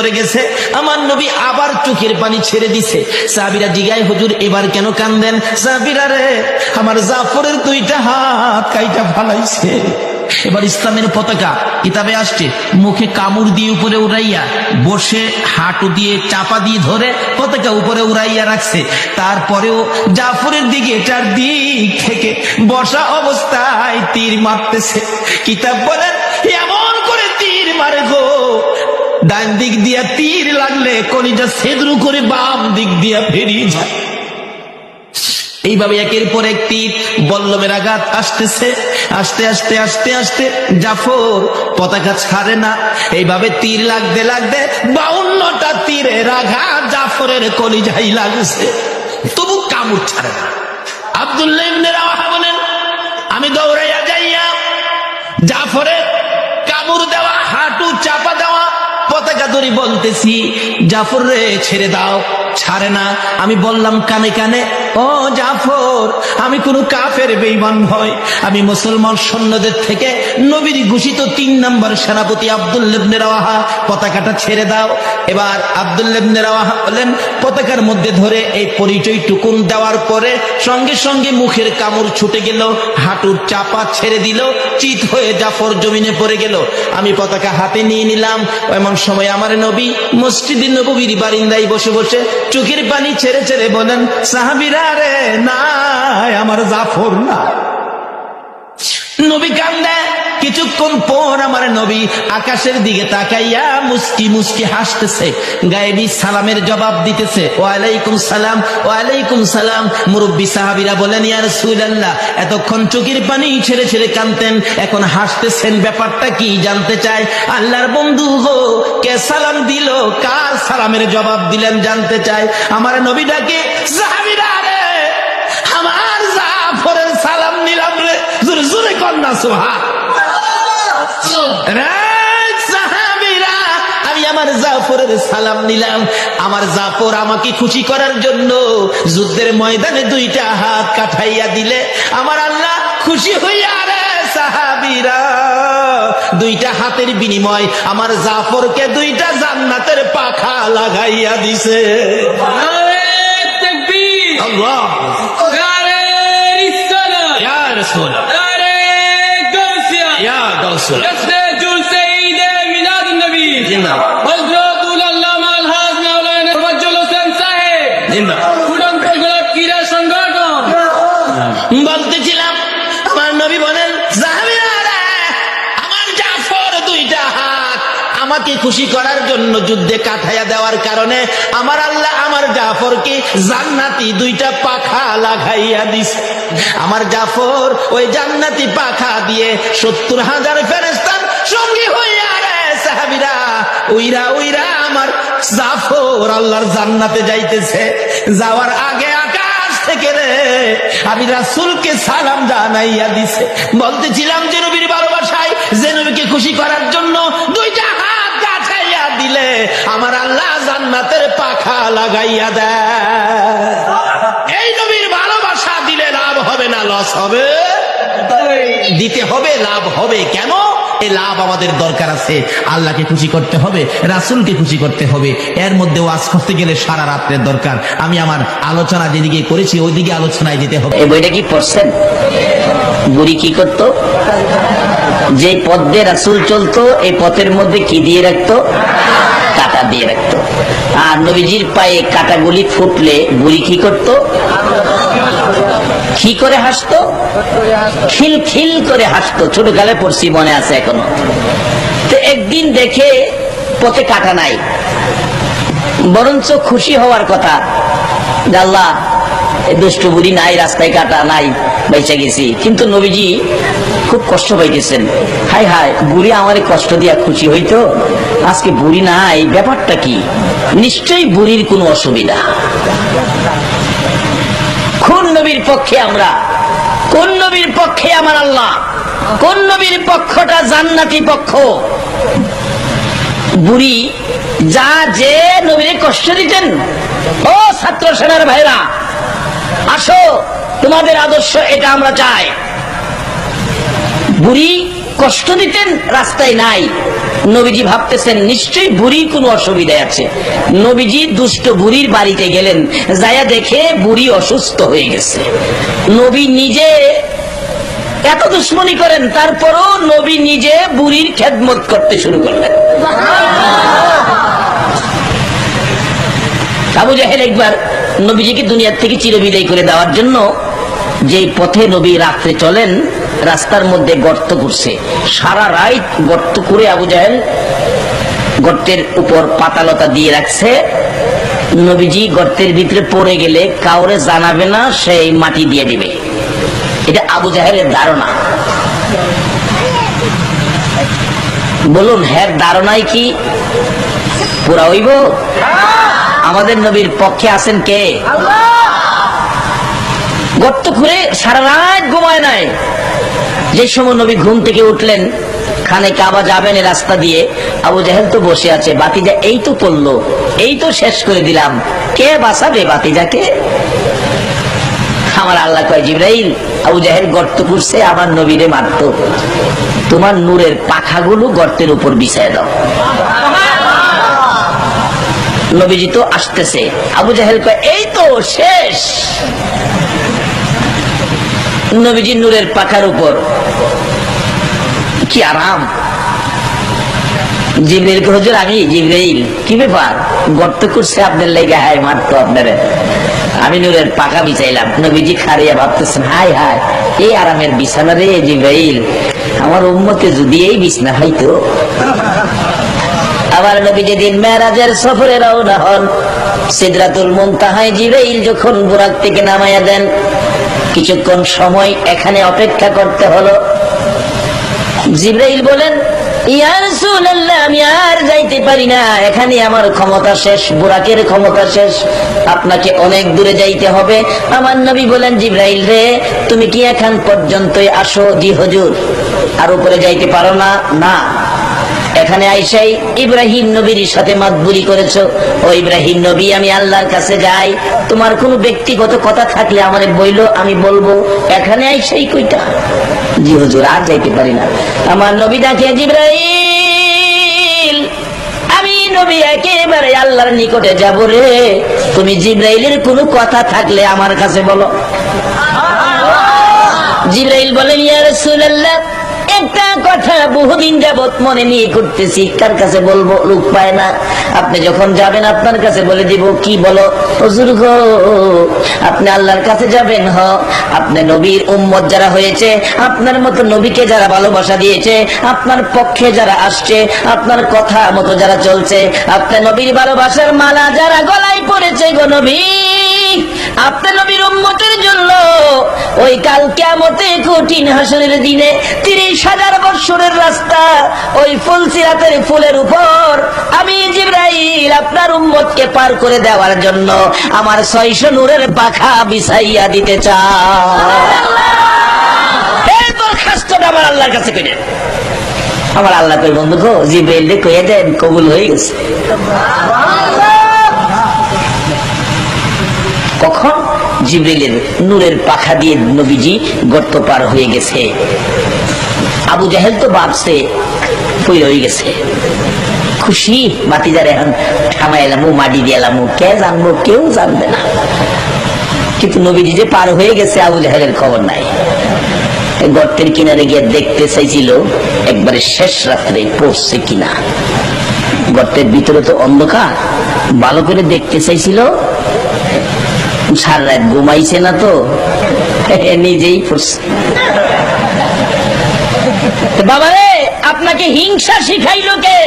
পড়ে গেছে। আমার নবী আবার চোখের পানি ছেড়ে দিছে। সাহাবীরা জিগায়, হুজুর এবার কেন কান্দেন? সাহাবীরা রে, আমার জাফরের দুইটা হাত কাইটা ফালাইছে। এবার ইসলামের পতাকা কিতাবে আসছে, মুখে কামড় দিয়ে উপরে উড়াইয়া বসে হাঁটু দিয়ে চাপা দিয়ে ধরে পতাকা উপরে উড়াইয়া রাখছে। তারপরেও জাফরের দিকে চারদিক থেকে বসা অবস্থায় তীর মারতেছে। কিতাব বলেন এমন করে তীর মারে গো, ডান দিক দিয়া তীর লাগলে কলিজা ছেদ্রু করে বাম দিক দিয়া বেরিয়ে যায়। এইভাবে একের পর এক তীর বল্লমের আঘাত আসতেছে। আস্তে আস্তে আস্তে আস্তে জাফর পতাকা ছাড়ে না। এইভাবে তীর লাগতে লাগতে 52টা তীরের আঘাত জাফরের কলিজায় লাগছে, তবু কামড় ছাড়ে না। আব্দুল্লাহ ইবনে রাওয়াহা বলেন, আমি দৌড়াইয়া যাইয়া জাফরের কামড় দেওয়া, হাঁটু চাপা দেওয়া পতাকা ধরে বলতেছি, জাফর রে ছেড়ে দাও, ছাড়ে না। আমি বললাম কানে কানে, ও জাফর, আমি কোন কাফের বেঈমান নই, আমি মুসলমান সৈন্যদের থেকে নবীর ঘোষিত 3 নম্বর সেনাপতি আব্দুল্লাহ ইবনে রাওয়াহা, পতাকাটা ছেড়ে দাও। এবার আব্দুল্লাহ ইবনে রাওয়াহা বলেন, পতাকার মধ্যে ধরে এই পরিচয় টুকুন দেওয়ার পরে সঙ্গে সঙ্গে মুখের কামড় ছুটে গেল, হাঁটুর চাপা ছেড়ে দিল, চিত হয়ে জাফর জমিনে পড়ে গেল। আমি পতাকা হাতে নিয়ে নিলাম। এমন সময় আমার নবী মসজিদে নববীর বারিন্দায় বসে বসে চোখের পানি ছেড়ে ছেড়ে বলেন, সাহাবীরা রে, না আমার জাফর না। নবী কান্দে। কিছুক্ষণ পর আমার নবী আকাশের দিকে তাকাইয়া মুস্কি মুস্কি হাসতেছে, গায়েবী সালামের জবাব দিতেছে, ওয়ালাইকুম সালাম, ওয়ালাইকুম সালাম। মুরব্বী সাহাবীরা বলেন, ইয়া রাসূলুল্লাহ, এতক্ষণ চোখের পানি ছেড়ে ছেড়ে কাঁদতেন, এখন হাসতেছেন, ব্যাপারটা কি জানতে চাই। আল্লাহর বন্ধু গো, কে সালাম দিল, কার সালামের জবাব দিলেন জানতে চাই। আমার নবী ডাকে, সাহাবীরা রে, আমার জাফরের সালাম নিলাম রে। জোরে জোরে কন্যা সুবহান। সাহাবীরা, আমি আমার জাফরের সালাম নিলাম। আমার জাফর আমাকে খুশি করার জন্য যুদ্ধের ময়দানে 2টা হাত কাঠাইয়া দিলে আমার আল্লাহ খুশি হইয়া রে সাহাবীরা 2টা হাতের বিনিময় আমার জাফরকে 2টা জান্নাতের পাখা লাগাইয়া দিছে। আল্লাহ, ইয়া রাসূলুল্লাহ, ইয়া রাসূলুল্লাহ, বলতেছিলাম আমার নবী বলেন, আমার জাফর 2টা হাত আমাকে খুশি করার জন্য যুদ্ধে কাঠাইয়া দেওয়ার কারণে আমার আল্লাহ আমার জাফরকে জান্নাতি 2টা পাখা লাগাইয়া দিছে। আমার জাফর ওই জান্নাতি পাখা দিয়ে 70,000 ফেরেশতার সঙ্গী হইয়া রে সাহাবীরা উইরা উইরা আমার জাফর আল্লাহর জান্নাতে যাইতেছে। যাওয়ার আগে আকাশ থেকে রে আমি রাসূলকে সালাম জানাইয়া দিছে। বলতেছিলাম যে নবীর ভালোবাসায়, যে নবীকে খুশি করার জন্য 2টা হাত কাঠাইয়া দিলে আমার আল্লাহ জান্নাতের পাখা লাগাইয়া দেয়। এই নবীর ভালোবাসা দিলে লাভ হবে না লস হবে? দিতে হবে, লাভ হবে। কেন? এই লাভ আমাদের দরকার আছে। আল্লাহকে খুশি করতে হবে, রাসূলকে খুশি করতে হবে। এর মধ্যে ওয়াজ করতে গেলে সারা রাতের দরকার। আমি আমার আলোচনা যেদিকে করেছি ওইদিকে আলোচনায় যেতে হবে। এই বইটা কি পড়ছেন? বুড়ি কি করতো? যে পথ দিয়ে রাসূল চলতো, এই পথের মধ্যে কি দিয়ে রাখতো? কাঁটা দিয়ে রাখতো। আর নবীজির পায়ে কাঁটাগুলি ফুটলে বুড়ি কি করতো? কি করে হাসতো? খিল খিল করে হাসতো। ছোটকালে পড়ছি, মনে আছে এখনো। তো একদিন দেখে পথে কাঁটা নাই, বরঞ্চ খুশি হওয়ার কথা, আল্লাহ এই দুষ্ট বুড়ি নাই, রাস্তায় কাঁটা নাই, বেঁচে গেছি। কিন্তু নবীজি খুব কষ্ট পাইতেছেন। হায় হায়, বুড়ি আমারে কষ্ট দিয়া খুশি হইতো, আজকে বুড়ি নাই, ব্যাপারটা কি? নিশ্চয়ই বুড়ির কোনো অসুবিধা। কোন নবীর পক্ষে আমরা? কোন নবীর পক্ষে আমার আল্লাহ? কোন নবীর পক্ষটা জান্নাতি পক্ষ? বুড়ি যা যে নবীরে কষ্ট দিতেন। ও ছাত্র সেনার ভাইরা, আসো, তোমাদের আদর্শ এটা আমরা চাই। বুড়ি কষ্ট দিতেন, রাস্তায় নাই, নবীজি ভাবতেছেন নিশ্চয়ই বুড়ির কোনো অসুবিধা আছে। নবীজি দুষ্ট বুড়ির বাড়িতে গেলেন, যায়া দেখে বুড়ি অসুস্থ হয়ে গেছে। নবী নিজে এত দুশ্মনী করেন, তারপরও নবী নিজে বুড়ির খেদমত করতে শুরু করলেন। আবু জাহেল একবার নবীজিকে দুনিয়ার থেকে চিরবিদায় করে দেওয়ার জন্য যে পথে নবী রাত্রে চলেন, রাস্তার মধ্যে গর্ত করছে। সারা রাত গর্ত করে আবু জাহেল গর্তের উপর পাতালতা দিয়ে রাখছে। নবীজি গর্তের ভিতরে পড়ে গেলে কাউরে জানাবে না, সেই মাটি দিয়ে দিবে। এটা আবু জাহেলের ধারণা। বলুন, হ্যাঁ ধারণাই কি পুরা হইব? আমাদের নবীর পক্ষে আছেন কে? গর্ত খুঁড়ে সারা রাত ঘুমায় নাই। যে সময় নবী ঘুম থেকে উঠলেন, খানে কাবা যাবেন এই রাস্তা দিয়ে, আবু জাহেল তো বসে আছে। বাতিজা এই তো করলো, এই তো শেষ করে দিলাম, কে বাঁচাবে বাতিজাকে? আমার আল্লাহ কয়, জিবরাইল, আবু জাহেল গর্ত করছে আমার নবীরে মারতো, তোমার নূরের পাখাগুলো গর্তের উপর বিছায় দাও। নবীজি তো আসতেছে। আবু জাহেল কয়, এই তো শেষ। নবীজি নূরের পাখার উপর, কি আরাম। জিবরাইল কে, হুজুর আমি জিবরাইল, কি ব্যাপার? গর্ত করছে আপনার লেগে, হায় মারতো আপনারে, আমি নূরের পাখা বিছাইলাম। নবীজি খারিয়া ভাবতেছেন, হায় হায় এই আরামের বিছানা রে জিবরাইল, আমার উম্মতে যদি এই বিছানা হইতো। আবার নবী যেদিন মেরাজের সফরে রওনা হন, সিদরাতুল মুনতাহায় জিবরাইল যখন বুরাক থেকে নামাইয়া দেন, কিছুক্ষণ সময় এখানে অপেক্ষা করতে হলো। জিবরাইল বলেন, ইয়া রাসূলুল্লাহ, আমি আর যাইতে পারি না, এখানে আমার ক্ষমতা শেষ, বুরাকের ক্ষমতা শেষ, আপনাকে অনেক দূরে যাইতে হবে। আমার নবী বলেন, জিবরাইল রে, তুমি কি এখান পর্যন্তই আসো? জি হুজুর। আর উপরে যাইতে পারো না? না। এখানে আইসাই ইব্রাহিম নবীর সাথে মাতবুরি করেছো। ও ইব্রাহিম নবী, আমি আল্লাহর কাছে যাই, তোমার কোনো ব্যক্তিগত কথা থাকলে আমারে বইলো, আমি বলবো। এখানে আইসাই কইটা? জি হুজুর, আর যাইতে পারি না। আমার নবী ডাকে, জিবরাইল, আমি নবী একেবারে আল্লাহর নিকটে যাব রে, তুমি জিবরাইলের কোনো কথা থাকলে আমার কাছে বলো। জিবরাইল বলেন, ইয়া রাসূলুল্লাহ, একটা কথা বহুদিন যাবত মনে নিয়ে করতেছি, কার কাছে বলবো, লোক পায় না। আপনি যখন যাবেন আপনার কাছে বলে দিব। কি বলো? হুজুর গো, আপনি আল্লাহর কাছে যাবেন, আপনি নবীর উম্মত যারা হয়েছে, আপনার মতো নবীকে যারা ভালোবাসা দিয়েছে, আপনার পক্ষে যারা আসছে, আপনার কথা মতো যারা চলছে, আপনি নবীর ভালোবাসার মালা যারা গলায় পড়েছে গো নবী, আপনি নবীর উম্মতের জন্য ওই কাল কিয়ামতে কঠিন হাসরের দিনে 30,000 বছরের রাস্তা, ওই ফুলসিরাতের ফুলের উপর আমি জিবরাইল আপনার উম্মতকে পার করে দেওয়ার জন্য আমার 600 নূরের পাখা বিছাইয়া দিতে চাই। এই দরখাস্তটা আমার আল্লাহর কাছে কইলেন। আমার আল্লাহ কই, বন্ধু গো, জিবরাইল রে কইয়া দেন কবুল হয়ে গেছে। কখন? জিবরাইলের নূরের পাখা দিয়ে নবীজি গর্ত পার হয়ে গেছে। আবু জাহেল তো ভাবছে পইরা হয়ে গেছে, খুশি, বাতিজার এখন থামাইলাম, মাটি দিলাম, কে জানবো? কেউ জানবে না। কিন্তু নবীজি যে পার হয়ে গেছে, আবু জাহেলের খবর নাই। গর্তের কিনারে গিয়ে দেখতে চাইছিল একবারে শেষ রাত্রে পড়ছে কিনা। গর্তের ভিতরে তো অন্ধকার, ভালো করে দেখতে চাইছিল, সারা রাত ঘুমাইছে না তো, নিজেই পড়ছে। বাবারে, আপনাকে হিংসা শিখাইলো কে?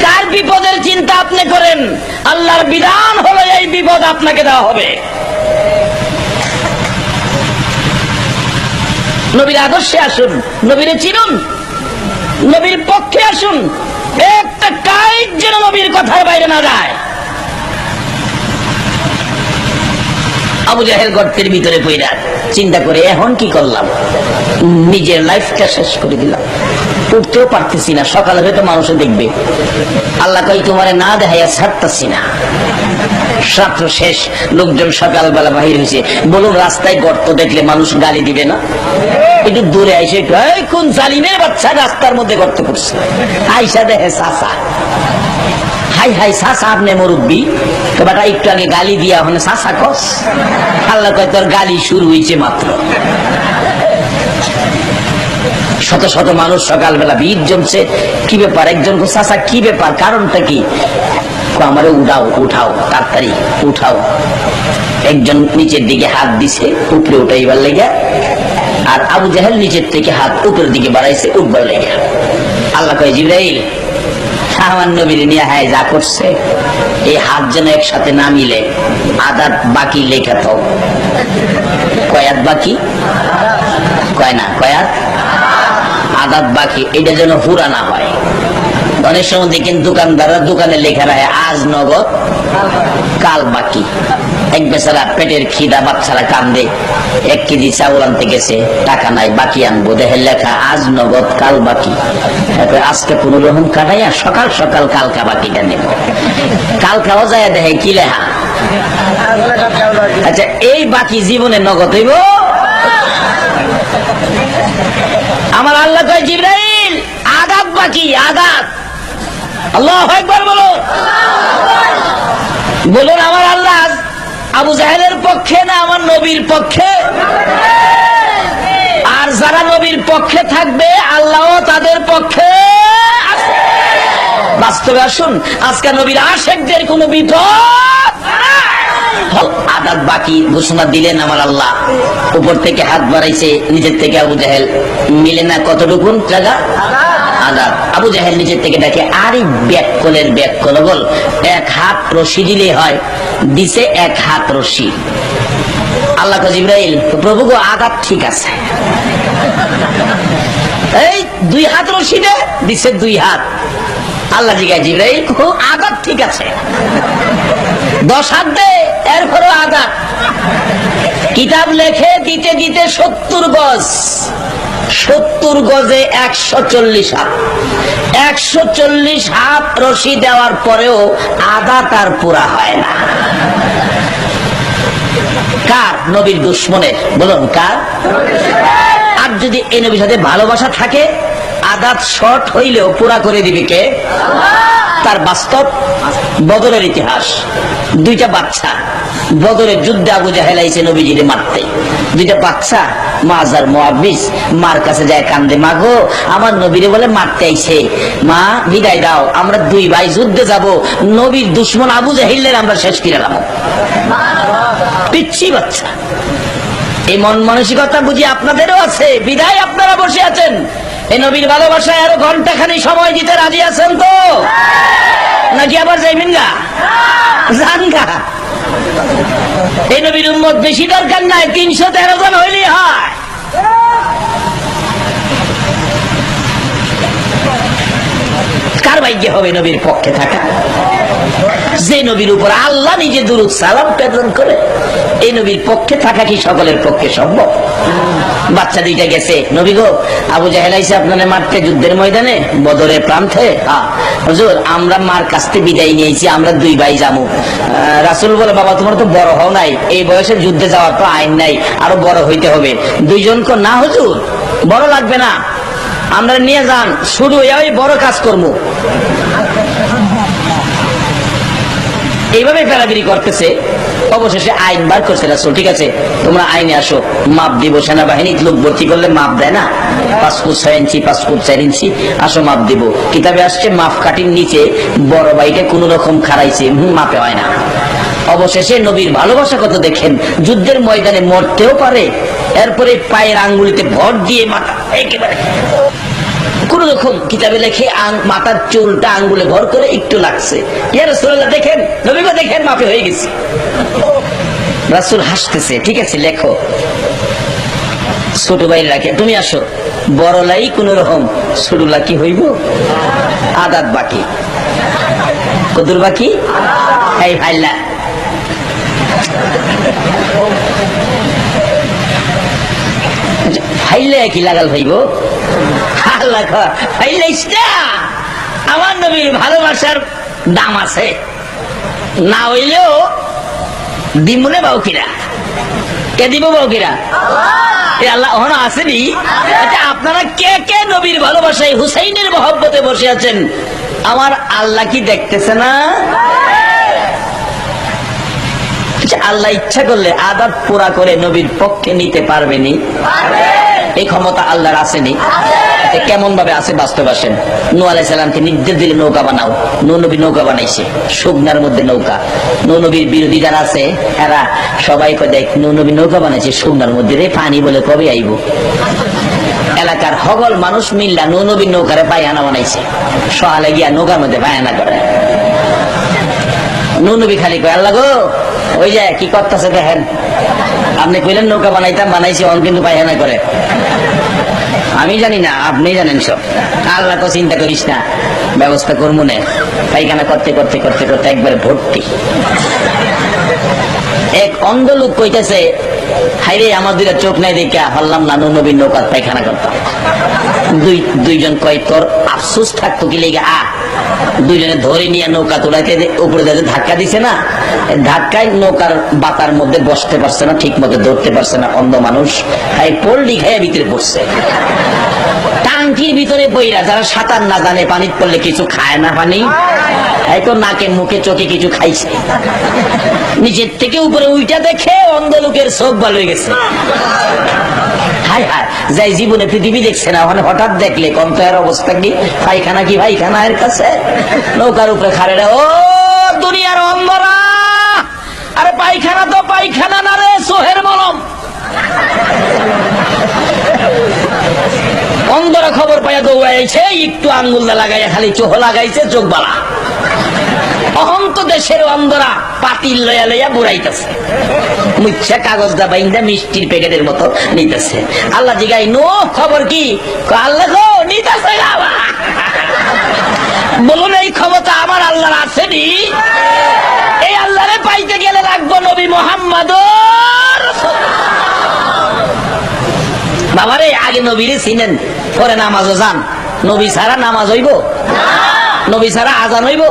কার বিপদের চিন্তা আপনি করেন? আল্লাহর বিধান হলো এই বিপদ আপনাকে দেওয়া হবে। নবীর আদর্শে আসুন, নবীরে চিনুন, নবীর পক্ষে আসুন, একটা কাইট যেন নবীর কথার বাইরে না যায়। আবু জাহেল গর্তের ভিতরে পইরা চিন্তা করে, এখন কি করলাম? নিজের লাইফটা শেষ করে দিলাম। উঠতেও পারতেছি না, সকালে হয়তো মানুষে দেখবে। আল্লাহ কই তোমারে না দেখাইয়া ছাড়তেছি না। রাত্র শেষ, লোকজন সকালবেলা বাহির হয়েছে। বলুন রাস্তায় গর্ত দেখলে মানুষ গালি দিবে না? একটু দূরে আইসে কোন জালিমের বাচ্চা রাস্তার মধ্যে গর্ত করছে, আইসা দেখে চাচা। হাই হাই চাচা আপনি মুরব্বী, তো বেটা একটু আগে গালি দিয়া ওখানে চাচা কস। আল্লাহ কয় তোর গালি শুরু হয়েছে মাত্র। শত শত মানুষ সকালবেলা ভিড় জমছে। কি ব্যাপার? একজন চাচা কি ব্যাপার, কারণটা কি? আমারে উঠাও, উঠাও, তাড়াতাড়ি উঠাও। একজন নিচের দিকে হাত দিছে উপরে উঠাইবার লেগে, আর আবু জাহেল নিচের থেকে হাত উপরের দিকে বাড়াইছে উঠবার লেগে। আল্লাহ কয় জিবরাইল আমার নবীর নিয়ে হায় যা করছে, এই হাত যেন একসাথে না মিলে আদাত বাকি লেখা তো। কয়াত বাকি কয় না, কয়াত আদাত বাকি, এটা যেন পুরা না হয়। অনেক সময় দেখেন দোকানদাররা দোকানে লেখা রাখে আজ নগদ কাল বাকি। এক বেচারা পেটের খিদা, বাচ্চারা কান্দে, 1 কেজি চাউল আনতে গেছে, টাকা নাই, বাকি আনবো, দেখে লেখা আজ নগদ কাল বাকি। আজকে কোন রকম কাটাইয়া সকাল সকাল কালকা বাকিটা নেব। কালকাও যায় দেখে কি লেখা। আচ্ছা এই বাকি জীবনে নগদ হইব? আমার আল্লাহ কয় জিবরাইল আগাত বাকি, আগাত। আল্লাহু আকবার বলুন। বলুন আমার আল্লাহ আবু জাহেলের পক্ষে না আমার নবীর পক্ষে? আর যারা নবীর পক্ষে থাকবে আল্লাহও তাদের পক্ষে। বাস্তবে আসুন, আজকে নবীর আশেকদের কোনো বিপদ। আদাত বাকি ঘোষণা দিলেন আমার আল্লাহ। উপর থেকে হাত বাড়াইছে, নিজের থেকে আবু জাহেল মিলে না কতটুকুন জায়গা আদাত। আবু জাহেল নিজের থেকে দেখে আরে ব্যাককলের ব্যাককল বল, 1 হাত রশি দিলে হয়, দিছে 1 হাত রশি। আল্লাহ কয় জিবরাইল প্রভু গো আদাত ঠিক আছে, এই 2 হাত রশি দে, দিছে 2 হাত। আল্লাহ জিজ্ঞাসা জিবরাইল আদাত ঠিক আছে, 10 হাত দে, এরপরও আদাত। কিতাব লেখে দিতে দিতে 70 গজ, 70 গজে 140 হাত। 140 হাত রশি দেওয়ার পরেও আদাত আর পুরা হয় না। কার? নবীর দুশ্মনের। বলুন কার? আর যদি এই নবীর সাথে ভালোবাসা থাকে, আদাত শর্ট হইলেও পুরা করে দিবে কে? তার বাস্তব বদরের ইতিহাস। 2টা বাচ্চা বদরের যুদ্ধে আবু জাহেল আইছে নবীজিরে মারতে। 2টা বাচ্চা মাজার মুআবিস মার কাছে যায় কান্দে, মা গো আমার নবীরে বলে মারতে আইছে, মা বিদায় দাও, আমরা 2 ভাই যুদ্ধে যাব, নবীর দুশ্মন আবু জাহেলের আমরা শেষ করে দিলাম। পিচ্ছি বাচ্চা। এই মন মানসিকতা বুঝি আপনাদেরও আছে, বিদায় আপনারা বসে আছেন। এই নবীর ভালোবাসায় আরো ঘন্টাখানি সময় দিতে রাজি আছেন তো? নাকি আবার যাইবেন গা? যান গা। এই নবীর উম্মত বেশি দরকার নাই, 313 জন হইলেই হয়। কার ভাগ্যে হবে নবীর পক্ষে থাকা? যে নবীর উপর আল্লাহ নিজে দুরূদ সালাম প্রেরণ করে, এই নবীর পক্ষে থাকা কি সকলের পক্ষে সম্ভব? বাচ্চা 2টা গেছে, নবী গো আবু জাহেল আইছে আপনাদের মারতে যুদ্ধের ময়দানে বদরের প্রান্তে। হুজুর আমরা মার কাছ থেকে বিদায় নিয়েছি, আমরা 2 ভাই যাবো। রাসূল বলে বাবা তোমার তো বড় হও নাই, এই বয়সে যুদ্ধে যাওয়ার তো আইন নাই, আরো বড় হইতে হবে। 2 জনকে না হুজুর বড় লাগবে না, আমরা নিয়ে যান, শুরু ওই বড় কাজ করবো। এইভাবে ফেরাফেরি করতেছে। অবশেষে আইন বার করছে রাসূল, ঠিক আছে তোমরা আইনে আসো, মাপ দিব। সেনাবাহিনী লোক ভর্তি করলে মাপ দেয় না, 5 ফুট 6 ইঞ্চি 5 ফুট 4 ইঞ্চি, আসো মাপ দিব। কিতাবে আসছে মাপ কাঠির নিচে বড় ভাইটা কোন রকম খারাইছে, মাপে হয় না। অবশেষে নবীর ভালোবাসা কত দেখেন, যুদ্ধের ময়দানে মরতেও পারে, এরপরে পায়ের আঙ্গুলিতে ভর দিয়ে মাথা একেবারে কোন রকম কিতাবে লেখে মাথার চুলটা আঙ্গুলে ভর করে একটু লাগছে। ইয়া রাসূলুল্লাহ দেখেন, নবী গো দেখেন মাপে হয়ে গেছে। রাসূল হাসতেছে, ঠিক আছে লেখো। ছোট ভাই রাখে, তুমি আসো। বড় লাই কোন রকম, ছোট লা কি হইব? আদাত বাকি। কদুর বাকি? এই ভাইলা ফাইলে কি লাগাল ভাইব? আল্লাহ কয় ফাইলাইস না, আমার নবীর ভালোবাসার দাম আছে, না হইলেও দিমুনে বাউকিরা। কে দিব বাউকিরা? আল্লাহ ওখানে আসেনি। আচ্ছা, আপনারা কে কে নবীর ভালোবাসায় হুসাইনের মহব্বতে বসে আছেন? আমার আল্লাহ কি দেখতেছে না? আল্লাহ ইচ্ছা করলে আদাত পুরা করে নবীর পক্ষে নিতে পারবেনি? এই ক্ষমতা আল্লাহর আসেনি। কেমন ভাবে আছে বাস্তব আসেন। নূহ আলাইহিস সালামকে নির্দেশ দিলে নৌকা বানাও, নূহ নবী নৌকা বানাইছে, শুকনার মধ্যে নৌকা। নূহ নবীর বিরোধী যারা আছে এরা সবাই কয় দেখ নূহ নবী নৌকা বানাইছে শুকনার মধ্যে, রে পানি বলে কবে আইব। এলাকার হগল মানুষ মিল্লা নূহ নবীর নৌকারে পায়খানা বানাইছে, সকালে গিয়া নৌকার মধ্যে পায়খানা করে। নূহ নবী খালি কয় আল্লাহ গো, ওই যে কি করতেছে দেখেন, আপনি কইলেন নৌকা বানাইতাম, বানাইছি, অন কিন্তু পায়খানা করে। আমি জানি না, আপনি জানেন সব। আল্লাহ তো চিন্তা করিস না, ব্যবস্থা করবো না। পায়খানা করতে করতে করতে করতে একবার ভর্তি। এক অন্ধ লোক কইতেছে, হাইরে আমার দুইটা চোখ নাই দেখা হল্লাম না নূহ নবীর নৌকার পায়খানা করতাম। দুইজন কয় তোর আফসোস থাকতো কি লেগে আ। দুইজনে ধরে নিয়ে নৌকা তোলাকে উপরে যাতে ধাক্কা দিছে না, ধাক্কায় নৌকার বাতার মধ্যে বসতে পারছে না, ঠিক মতো ধরতে পারছে না। অন্ধ মানুষ হাই পোল্ডি খাইয়া ভিতরে পড়ছে। টাঙ্কির ভিতরে বইরা যারা সাঁতার না জানে, পানির পড়লে কিছু খায় না, পানি তো নাকে মুখে চোখে কিছু খাইছে। নিচের থেকে উপরে উইটা দেখে অন্ধ লোকের চোখ ভালো হয়ে গেছে। হাই হাই, যাই জীবনে পৃথিবী দেখছে না, ওখানে হঠাৎ দেখলে কন্তের অবস্থা কি, পায়খানা কি পায়খানা এর কাছে। নৌকার উপরে খাড়ে, ও দুনিয়ার অন্ধরা, আরে পায়খানা তো পায়খানা না রে, সোহের মলম। অন্ধরা খবর পাইয়া দৌড়াইছে, একটু আঙ্গুলদা লাগাইয়া খালি চোখ লাগাইছে, চোখ বালা। অহন্ত দেশের অন্ধরা পাতিল লইয়া লইয়া বুড়াইতেছে, মুচ্ছা কাগজটা বাইন্দা মিষ্টির প্যাকেটের মতো নিতেছে। আল্লাহ জিগাই নো খবর কি? আল্লাহ গো নিতেছে। বলুন এই ক্ষমতা আমার আল্লাহর আসেনি? এই আল্লাহরে পাইতে গেলে লাগবো নবী মুহাম্মদ। বাবারে আগে নবীরে চিনেন, পরে নামাজও যান। নবী ছাড়া নামাজ হইব? নবী ছাড়া আজান হইব?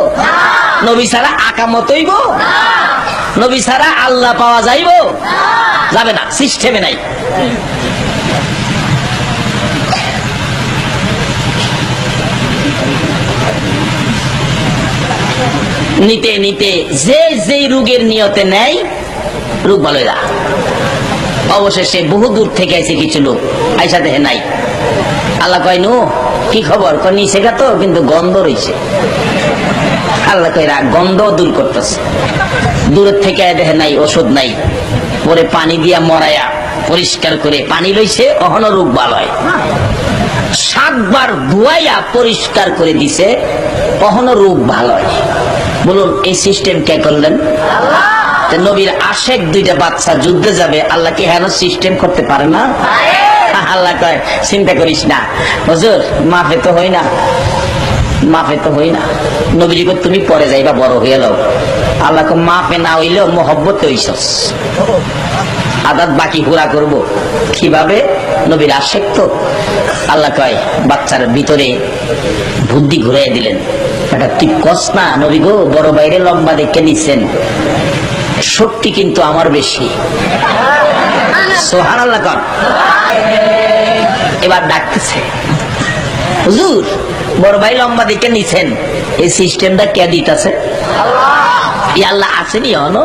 নবী ছাড়া আকামত হইব? নবী ছাড়া আল্লাহ পাওয়া যাইব? যাবে না, সিস্টেমে নাই। নিতে নিতে যে যেই রোগের নিয়তে নেয়, রোগ ভালো যা। অবশেষে বহু দূর থেকে আইছে কিছু লোক, আইসা দেখে নাই। আল্লাহ কয় নূহ কি খবর? নিচে গা তো, কিন্তু গন্ধ রয়েছে। আল্লাহ কয় গন্ধ দূর করতেছে। দূরের থেকে দেখে নাই, ওষুধ নাই। পরে পানি দিয়া মরাইয়া পরিষ্কার করে পানি লইছে, অহন রোগ ভালো হয়। 7 বার ধুয়াইয়া পরিষ্কার করে দিছে, অহন রোগ ভালো হয়। বলুন এই সিস্টেম কে করলেন? নবীর আশেক দুইটা বাচ্চা যুদ্ধে যাবে, আল্লাহ কি হেন সিস্টেম করতে পারে না? আল্লাহ কয় চিন্তা করিস না হুজুর, মাফে তো হই না, মাফে তো হই না। নবীজি কো তুমি পরে যাইবা, বড় হয়ে যাও। আল্লাহ কো মাফে না হইলেও মহব্বতে হইছস, আদাত বাকি পুরা করব। কিভাবে? নবীর আশেক তো। আল্লাহ কয় বাচ্চার ভিতরে বুদ্ধি ঘুরাইয়া দিলেন, এটা তুই কস না নবী গো, বড় বাইরে লম্বা দেখে নিচ্ছেন, শক্তি কিন্তু আমার বেশি। সুবহানাল্লাহ কন। এবার ডাকতেছে, হুজুর বড় ভাই লম্বা দেখে নিছেন, এই সিস্টেমটা কে দিতেছে? আল্লাহ আসেনি হনো?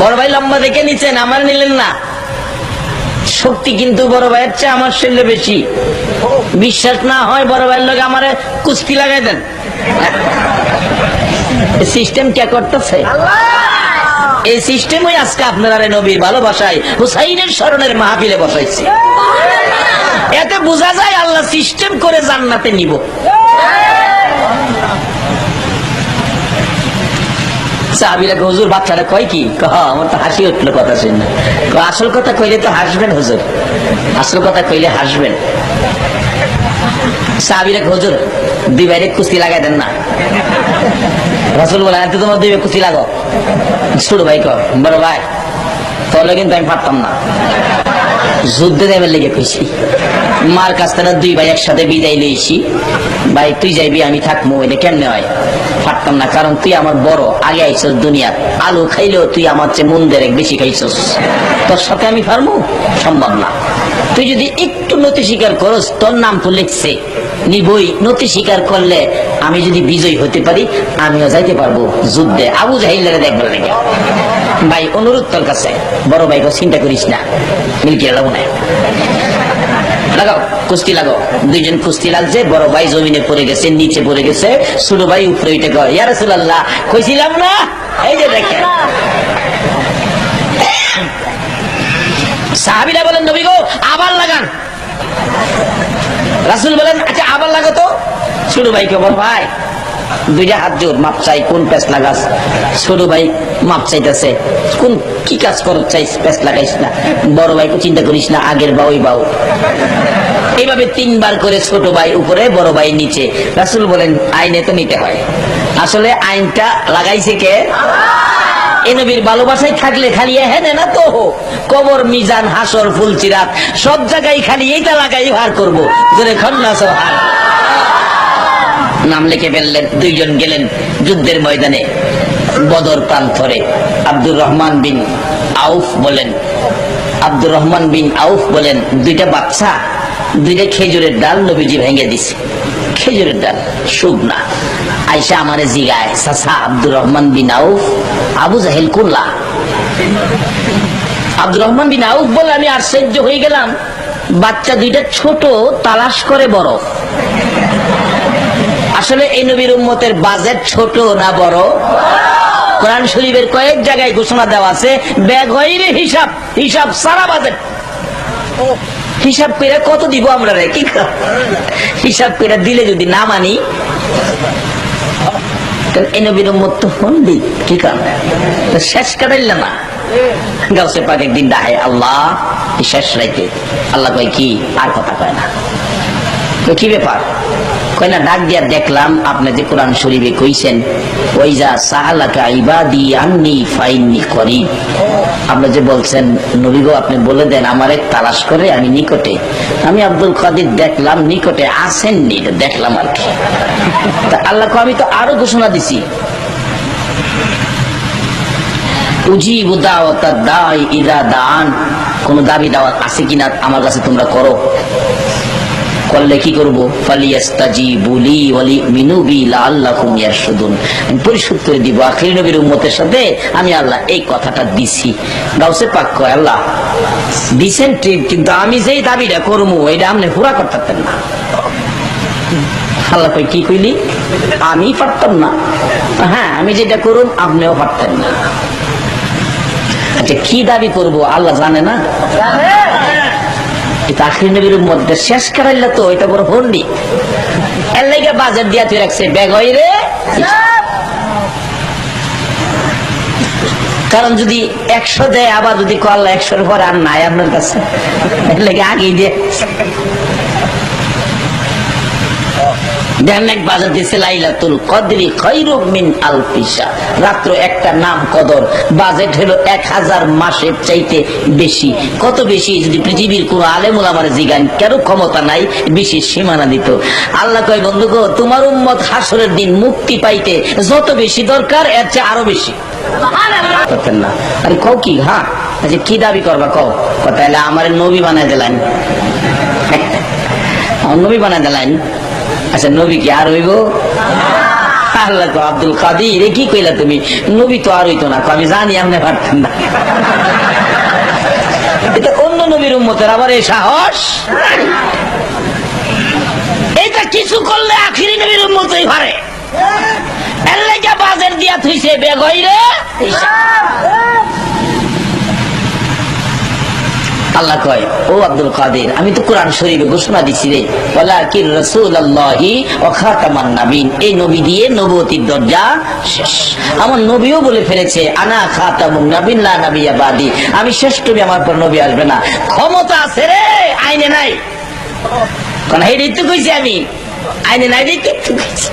বড় ভাই লম্বা দেখে নিছেন, আমার নিলেন না। শক্তি কিন্তু বড় ভাইয়ের চেয়ে আমার শরীরে বেশি। বিশ্বাস না হয় বড় ভাইয়ের লোক আমার কুস্তি লাগাই দেন। সিস্টেম কে করতেছে? এই সিস্টেমই আজকে আপনারা নবীর ভালোবাসায় হুসাইনের স্মরণের মাহফিলে বসাইছে। এতে বোঝা যায় আল্লাহ সিস্টেম করে জান্নাতে নিব। সাহাবীরা হুজুর বাচ্চাটা কয় কি? আমার তো হাসি উঠলো কথা শুনে। আসল কথা কইলে তো হাসবেন হুজুর, আসল কথা কইলে হাসবেন। সাহাবীরা হুজুর দুই বাইরে কুস্তি লাগাই দেন না। রাসূল বলেন তোমার দুই কুস্তি লাগো। ছোট ভাই কয় বড় ভাই তাহলে কিন্তু আমি পারতাম না। যুদ্ধে দেবের লেগে কইছি। মার কাছ থেকে 2 ভাই একসাথে বিদায় লইছি। ভাই তুই যাইবি আমি থাকবো, এটা কেমনে হয়? পারতাম না, কারণ তুই আমার বড়, আগে আইছস দুনিয়ার। আলু খাইলেও তুই আমার চেয়ে মন দেরেক বেশি খাইছস, তোর সাথে আমি পারবো? সম্ভব না। তুই যদি একটু নতি স্বীকার করস, তোর নাম তো লিখছে নিবই, নতি স্বীকার করলে আমি যদি বিজয়ী হতে পারি আমিও যাইতে পারবো যুদ্ধে, আবু জাহিলের দেখবার লেগে। ভাই অনুরোধ তোর কাছে, বড় ভাইকে চিন্তা করিস না, মিলকে লাগাবো না, লাগাও কুস্তি লাগাও। 2 জন কুস্তি লাগছে, বড় ভাই জমিনে পড়ে গেছে, নিচে পড়ে গেছে, ছোট ভাই উপরে উঠে কয় ইয়া রাসূলুল্লাহ কইছিলাম না, এই যে দেখেন। সাহাবীরা বলেন নবী গো আবার লাগান। রাসূল বলেন আচ্ছা আবার লাগো তো। ছোট ভাইকে বল ভাই 2টা হাত জোর, মাপ চাই, কোন পেস লাগাস? ছোট ভাই মাপ চাইতেছে, কোন কি কাজ কর চাইস, পেস লাগাইস না। বড় ভাইকে চিন্তা করিস না, আগের বাউ ওই বাউ। এইভাবে 3 বার করে ছোট ভাই উপরে, বড় ভাই নিচে। রাসূল বলেন আইনে তো নিতে হয়। আসলে আইনটা লাগাইছে কে? এই নবীর ভালোবাসায় থাকলে খালি এহেনে না তো, কবর, মিজান, হাসর, ফুলচিরাত সব জায়গায় খালি এইটা লাগাই ভার করবো। নাম লিখে ফেললেন। 2 জন গেলেন যুদ্ধের ময়দানে, বদর প্রান্তরে। আব্দুর রহমান বিন আউফ বলেন, 2টা বাচ্চা, 2টা খেজুরের ডাল নবীজি ভেঙে দিছে। খেজুরের ডাল শুকনা। আইসা আমারে জিগায় চাচা আব্দুর রহমান বিন আউফ, আবু জাহেল কুল্লা। আব্দুর রহমান বিন আউফ বলে আমি আশ্চর্য হয়ে গেলাম, বাচ্চা 2টা ছোট, তালাশ করে বড়। আসলে এই নবীর উম্মতের বাজেট ছোট না বড়? কোরআন শরীফের কয়েক জায়গায় ঘোষণা দেওয়া আছে বেগৈরে হিসাব, হিসাব সারা বাজেট। হিসাব করে কত দিব আমরা রে? কি হিসাব করে দিলে যদি না মানি, এই নবীর উম্মত তো ফন্দি, কি কারণ শেষ কাটাইল না। গাউসে পাক একদিন ডাহে আল্লাহ শেষ রাইতে। আল্লাহ কয় কি? আর কথা কয় না। কি ব্যাপার? কয় না ডাক দিয়া দেখলাম আপনি যে কোরআন শরীফে কইছেন ওইজা সাআলাকা ইবাদি আন্নী ফাইন্নী করিব, আপনি যে বলছেন নবী গো আপনি বলে দেন আমারে তালাশ করে আমি নিকটে। আমি আব্দুল কাদির দেখলাম নিকটে আসেননি, দেখলাম আর কি। তা আল্লাহ কয় আমি তো আরো ঘোষণা দিছি, উজিবু দাওয়াতাদ দাঈ ইযা দাআন, কোন দাবি দাওয়াত আছে কিনা আমার কাছে তোমরা করো। করলে কি করবো? ফালিয়াস্তাজিবু লি ওয়া লিউমিনু বি লাআল্লাকুম ইয়ারশুদুন, আমি পরিশোধ করে দিব। আখির নবীর উম্মতের সাথে আমি আল্লাহ এই কথাটা দিছি। গাউসে পাক কয় আল্লাহ দিছেন ঠিক, কিন্তু আমি যেই দাবিটা করবো এটা আপনি পুরা করতেন না। আল্লাহ কয় কি কইলি? আমি পারতাম না? হ্যাঁ আমি যেটা করুম আপনিও পারতেন না। আচ্ছা কি দাবি করবো আল্লাহ জানে না? আখির নবীর মধ্যে শেষ করাইলে তো এটা বড় হন্ডি। এর লাগে বাজার দিয়া তুই রাখছে বেগইরে। কারণ যদি 100 দেয় আবার যদি আল্লাহ 100-এর পরে আর নাই আপনার কাছে, এর লাগে আগেই দিয়ে বাজার দিয়েছে লাইলাতুল কদরি খায়রুম মিন আলফি শাহর, রাত্র একটা নাম কদর, বাজেট হলো 1000 মাসের চাইতে বেশি। কত বেশি? যদি পৃথিবীর কোন আলেম ওলামার জিগান কেন ক্ষমতা নাই বিশেষ সীমানা দিত। আল্লাহ কয় বন্ধু গো তোমার উম্মত হাসরের দিন মুক্তি পাইতে যত বেশি দরকার এর চেয়ে আরো বেশি না। আরে কও কি? হ্যাঁ আচ্ছা কি দাবি করবা কও? তাহলে আমার নবী বানায় দিলেন, নবী বানায় দিলেন। আচ্ছা নবী কি আর হইব? আল্লাহ তো আব্দুল কাদির কি কইলা তুমি? নবী তো আর হইতো না। আমি জানি আপনি পারতেন না। এটা অন্য নবীর উম্মতের আবার এই সাহস, এটা কিছু করলে আখিরি নবীর উম্মতই পারে। এর লাগা বাজার দিয়া থইছে বেগইরে। আল্লাহ কয় ও আব্দুল কাদের আমি তো কোরআন শরীফে ঘোষণা দিছি রে, ওয়ালাকিন রাসূলুল্লাহি ওয়া খাতামান নাবিয়্যিন, এই নবী দিয়ে নবুয়তির দরজা শেষ। আমার নবীও বলে ফেলেছে আনা খাতামুন নাবিয়্যিন লা নাবিয়্যা বাদি, আমি শেষ নবী, আমার পর নবী আসবে না। ক্ষমতা আছে রে, আইনে নাই। কোন হেডি তো কইছি আমি, আইনে নাই দেখতে কইছি।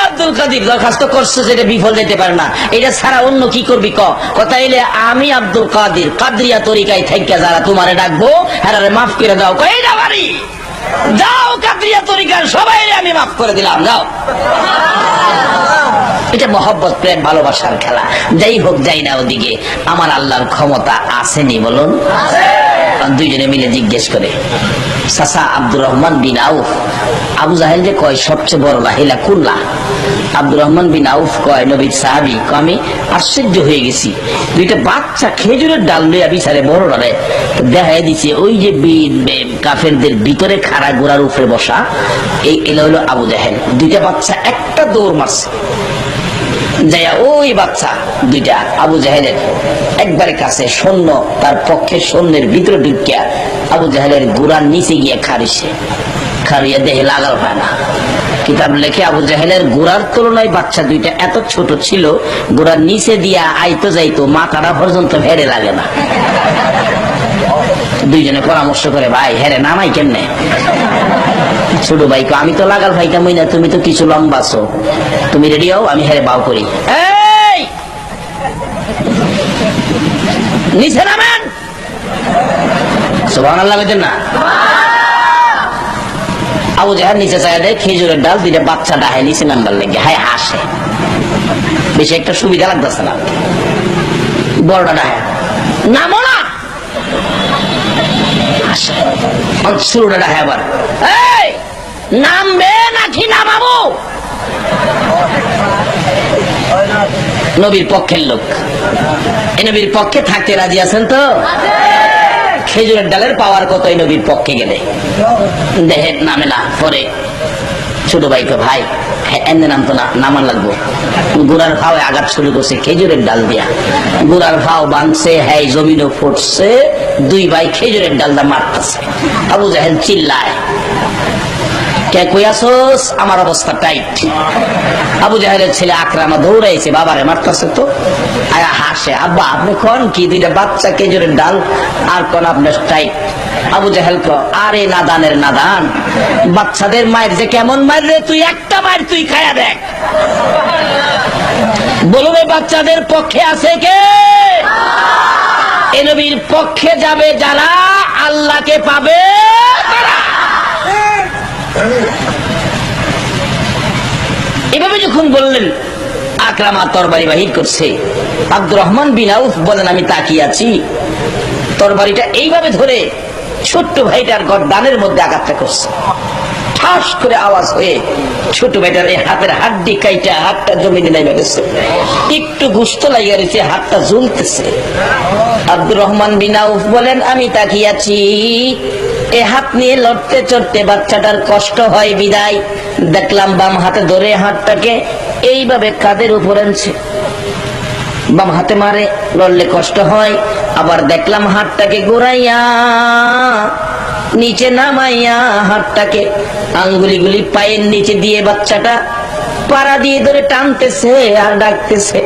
আব্দুল কাদের দরখাস্ত করছো যেটা বিফল যেতে পারে না, এটা ছাড়া অন্য কি করবি ক? কথা এলে আমি আব্দুল কাদের কাদরিয়া তরিকায় থেকে যারা তোমারে ডাকবো হ্যাঁ মাফ করে দাও। এইটা বাড়ি যাও কাদরিয়া তরিকার সবাই আমি মাফ করে দিলাম, যাও। এটা মহব্বত, প্রেম, ভালোবাসার খেলা। যাই হোক, যাই না ওদিকে, আমার আল্লাহর ক্ষমতা আসেনি বলুন? দুইজনে মিলে জিজ্ঞেস করে, চাচা আব্দুর রহমান বিন আউফ, আবু জাহেল যে কয় সবচেয়ে বড় লাহিলা কুল্লা, আব্দুর রহমান বিন আউফ কয় নবীর সাহাবী, আমি আশ্চর্য হয়ে গেছি, দুইটা বাচ্চা খেজুরের ডাল লইয়া বিচারে বড় ডালে দেখা দিচ্ছে ওই যে কাফেরদের ভিতরে খাড়া গোড়ার উপরে বসা, এই এলো হলো আবু জাহেল। দুইটা বাচ্চা একটা দৌড় মারছে, যাইয়া ওই বাচ্চা দুইটা আবু জাহেলের একবারে কাছে সৈন্য, তার পক্ষে সৈন্যের ভিতরে ঢুকিয়া আবু জাহেলের গোড়ার নিচে গিয়ে খারিছে, খারিয়া দেহে লাগাল হয় না। কিতাব লেখে আবু জাহেলের গোড়ার তুলনায় বাচ্চা দুইটা এত ছোট ছিল, গোড়ার নিচে দিয়া আইতো যাইতো, মাথাটা পর্যন্ত হেরে লাগে না। দুইজনে পরামর্শ করে, ভাই হেরে নামাই কেমনে? ছোট ভাই আমি তো লাগাল ভাইটামই না, তুমি তো কিছু লম্বাছো, তুমি রেডি হও, আমি হেরে বাউ করি। এই নিচে নামেন, সুবহানাল্লাহ বলেন না? আবু জাহেল নিচে চাই দেয়, খেজুরের ডাল দুইটা বাচ্চা ডাহে নিচে নাম্বার লেগে হায় হাসে, বেশি একটা সুবিধা লাগতেছে না, বড়টা ডাহে নামো না, শুরুটা ডাহে আবার, এই নামবে নাকি নামাবো? নবীর পক্ষের লোক, এই নবীর পক্ষে থাকতে রাজি আছেন তো? খেজুরের ডালের পাওয়ার কত এই নবীর পক্ষে গেলে? দেহে নামে না। পরে ছোট ভাইকে, ভাই এনে নাম তো না, নামান লাগবো। গুড়ার ভাও আঘাত শুরু করছে খেজুরের ডাল দিয়া, গুড়ার ভাও বাঁধছে, হ্যাঁ জমিনও ফুটছে, দুই ভাই খেজুরের ডালটা মারতেছে। আবু জাহেল চিল্লায়, কে কই আসোস? আমার অবস্থা টাইট। আবু জাহেলের ছেলে আকরামা দৌড়াইছে, বাবারে মারতেছে তো, আয়া হাসে, আব্বা আপনি কোন কি? দুইটা বাচ্চা খেজুরের ডাল আর কোন আপনার টাইট? আবু জাহেল কো, আরে নাদানের নাদান, বাচ্চাদের মায়ের যে কেমন মায়ের রে, তুই একটা মায়ের তুই খায়া দেখ। বলুন এই বাচ্চাদের পক্ষে আছে কে? এ নবীর পক্ষে যাবে যারা, আল্লাহকে পাবে তারা। এভাবে যখন বললেন, আকরামা তরবারি বাহির করছে, আব্দুর রহমান বিন আউফ বলেন আমি তাকিয়ে আছি, তরবারিটা এইভাবে ধরে ছোট্ট ভাইটার গর্দানের মধ্যে আঘাতটা করছে, ঠাস করে আওয়াজ হয়ে ছোট ভাইটার এই হাতের হাড্ডি কাইটা হাতটা জমিনে নেমে গেছে, একটু গুস্ত লাগিয়ে রয়েছে, হাতটা ঝুলতেছে। আব্দুর রহমান বিন আউফ বলেন আমি তাকিয়ে আছি, এ হাত নিয়ে লড়তে চড়তে বাচ্চাটার কষ্ট হয় বিদায় দেখলাম বাম হাতে ধরে হাতটাকে এইভাবে কাঁধের উপর আনছে, বাম হাতে মারে, লড়লে কষ্ট হয়। আবার দেখলাম হাতটাকে ঘুরাইয়া নিচে নামাইয়া হাতটাকে আঙ্গুলিগুলি পায়ের নিচে দিয়ে বাচ্চাটা পাড়া দিয়ে ধরে টানতেছে আর ডাকতেছে,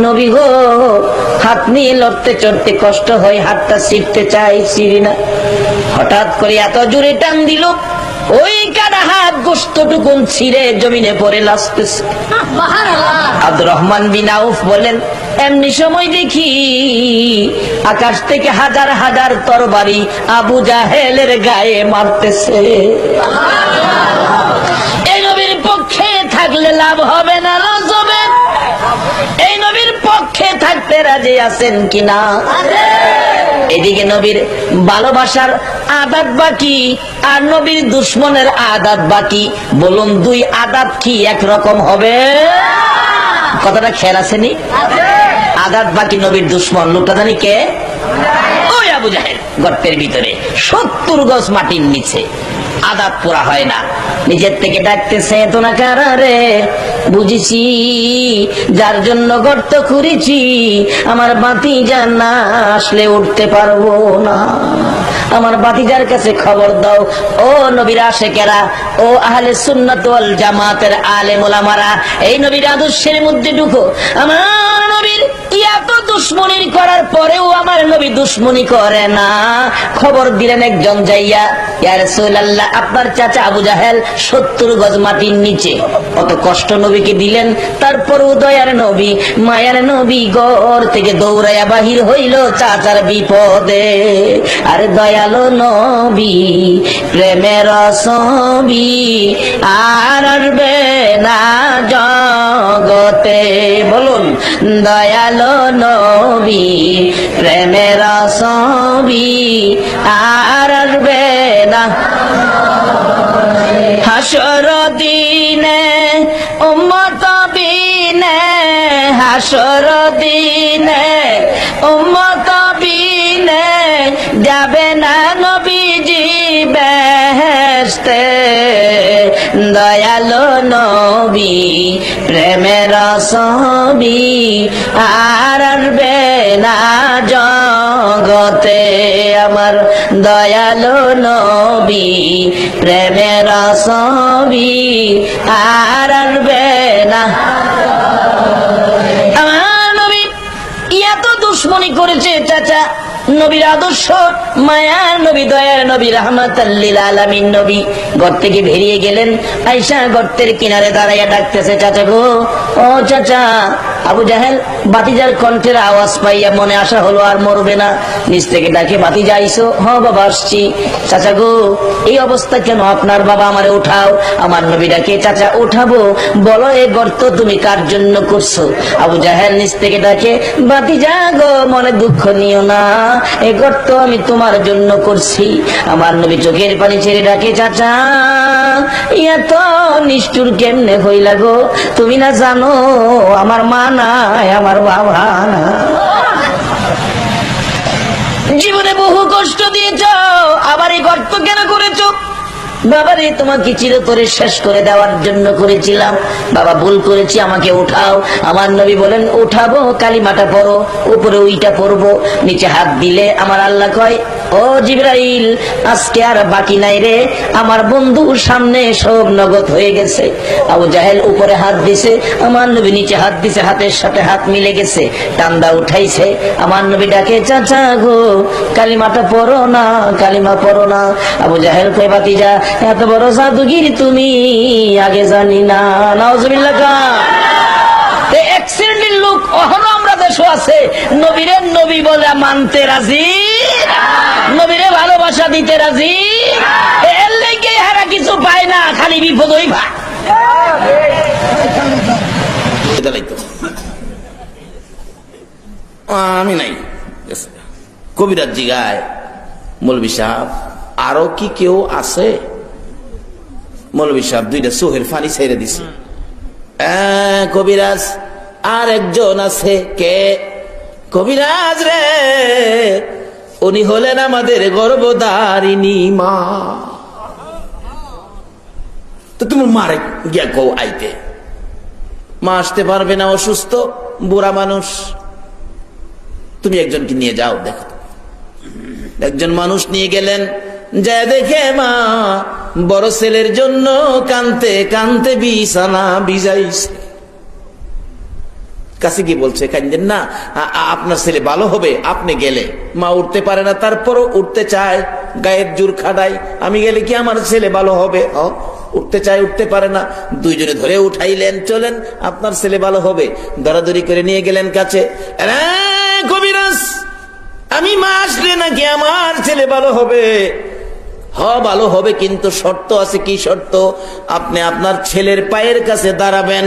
নবী গো হাত নিয়ে লড়তে চড়তে কষ্ট হয়, হাতটা ছিঁড়তে চাই, ছিঁড়ি না। হঠাৎ করে এত জোরে টান দিল, ওই কাটা হাত গোস্তটুকুন ছিঁড়ে জমিনে পড়ে লাসতেছে। আব্দুর রহমান বিন আউফ বলেন এমনি সময় দেখি আকাশ থেকে হাজার হাজার তরবারি আবু জাহেলের গায়ে মারতেছে। এই নবীর পক্ষে থাকলে লাভ হবে না লস হবে? এই নবীর পক্ষে থাকতে রাজি আছেন কিনা? এদিকে নবীর ভালোবাসার আদাত বাকি আর নবীর দুশ্মনের আদাত বাকি। বলুন দুই আদাত কি একরকম হবে? কথাটা খেয়াল আসেনি? আদাত বাকি নবীর দুশ্মন লোকটা জানি কে? ওই আবু জাহেল গর্তের ভিতরে 70 গজ মাটির নিচে, আদাত পুরা হয় না, নিজের থেকে ডাকতেছে তো না কারারে, বুঝেছি যার জন্য গর্ত খুঁড়েছি আমার ভাতিজা না আসলে উঠতে পারবো না, আমার ভাতিজার কাছে খবর দাও। ও নবীর আশিকেরা, ও আহলে সুন্নাত ওয়াল জামাতের আলেম ওলামারা, এই নবীর আদর্শের মধ্যে ঢুকো, আমার নবীর এত দুশ্মনী করার পরেও আমার নবী দুশ্মনী করে না। খবর দিলেন একজন যাইয়া, ইয়া রাসূলুল্লাহ, আপনার চাচা আবু জাহেল 70 গজ মাটির নিচে। কত কষ্ট নবীকে দিলেন, তারপরও দয়ার নবী, মায়ার নবী ঘর থেকে দৌড়াইয়া বাহির হইল চাচার বিপদে। আর দয়ালো নবী প্রেমের ছবি আর আসবে না জগতে। বলুন, দয়ালো নবী প্রেমের ছবি আর আসবে না। হাসর দিনে উম্মত বিনে, হাসর দিনে উম্মত বিনে যাবে না নবীজি বেহেশতে। দয়ালো নবী প্রেমের ছবি আর আসবে না জগতে। আমার দয়ালো নবী প্রেমের ছবি আর আসবে না। আমার নবী এত দুশ্মনী করেছে চাচা, নবীর আদর্শ, মায়ার নবী, দয়ার নবী, রাহমাতাল লিল আলামিন নবী ঘর থেকে বেরিয়ে গেলেন। আয়েশা গর্তের কিনারে দাঁড়াইয়া ডাকতেছে, চাচা গো, ও চাচা। আবু জাহেল বাতিজার কণ্ঠের আওয়াজ পাইয়া মনে আশা হলো আর মরবে না, নিচ থেকে ডাকে, বাতিজা আইসো? হ বাবা আসছি। চাচা গো, এই অবস্থা কেন আপনার? বাবা আমারে উঠাও। আমার নবী ডাকে, চাচা উঠাবো, বলো এই গর্ত তুমি কার জন্য করছো? আবু জাহেল নিচ থেকে ডাকে, বাতিজা গো, মনে দুঃখ নিও না, এই গর্ত আমি তোমার জন্য করছি। আমার নবী চোখের পানি ছেড়ে ডাকে, চাচা এত নিষ্ঠুর কেমনে হইলা গো? তুমি না জানো আমার মা নাই, আমার বাবা না। জীবনে বহু কষ্ট দিয়েছ, আবার এই গর্ত কেন করেছ? বাবারে, তোমাকে চিরতরে শেষ করে দেওয়ার জন্য করেছিলাম। বাবা, ভুল করেছি, আমাকে উঠাও। আমার নবী বলেন, উঠাবো, কালিমাটা পড়ো। উপরে ওইটা পড়বো। নিচে হাত দিলে আমার আল্লাহ কয়, ও জিবরাইল, আজকে আর বাকি নাই রে, আমার বন্ধুর সামনে সব নগদ হয়ে গেছে। আবু জাহেল উপরে হাত দিছে, আমার নবী নিচে হাত দিছে, হাতের সাথে হাত মিলে গেছে, টান্দা উঠাইছে। আমার নবী ডাকে, চাচা গো, কালিমাটা পড়ো না, কালিমা পড়ো না। আবু জাহেল কয়, বাতিজা, এত বড় জাদুগির তুমি আগে জানি না। নাউজুবিল্লাহ। এক শ্রেণীর লোক অহনো আমরা দেশও আছে, নবীরে নবী বলে মানতে রাজি, নবীরে ভালোবাসা দিতে রাজি, এর লেগে হারা কিছু পায় না, খালি বিপদই ভাই। আমি নাই। কবিরাজ জিগায়, মৌলভী সাহেব আরো কি কেউ আছে? মৌলভী সাহেব 2টা চোখের পানি ছেড়ে দিছে। কবিরাজ, আর একজন আছে। কে? কবিরাজ রে, উনি হলেন আমাদের গর্ভধারিণী মা। তো তুমি মারে গিয়া কও আইতে। মা আসতে পারবে না, অসুস্থ, বুড়া মানুষ। তুমি একজনকে নিয়ে যাও, দেখো। একজন মানুষ নিয়ে গেলেন, যা দেখে মা বড় ছেলের জন্য কানতে কানতে বিছানা ভিজাইছে। কাছে কি বলছে, কান্দেন না, আপনার ছেলে ভালো হবে, আপনি গেলে। মা উঠতে পারে না, তারপরও উঠতে চায়, গায়ের জোর খাটায়, আমি গেলে কি আমার ছেলে ভালো হবে? উঠতে চায়, উঠতে পারে না। দুইজনে ধরে উঠাইলেন, চলেন, আপনার ছেলে ভালো হবে। দরাদরি করে নিয়ে গেলেন কাছে। কবিরাজ, আমি মা আসলে নাকি আমার ছেলে ভালো হবে? ভালো হবে, কিন্তু শর্ত আছে। কি শর্ত? আপনি আপনার ছেলের পায়ের কাছে দাঁড়াবেন,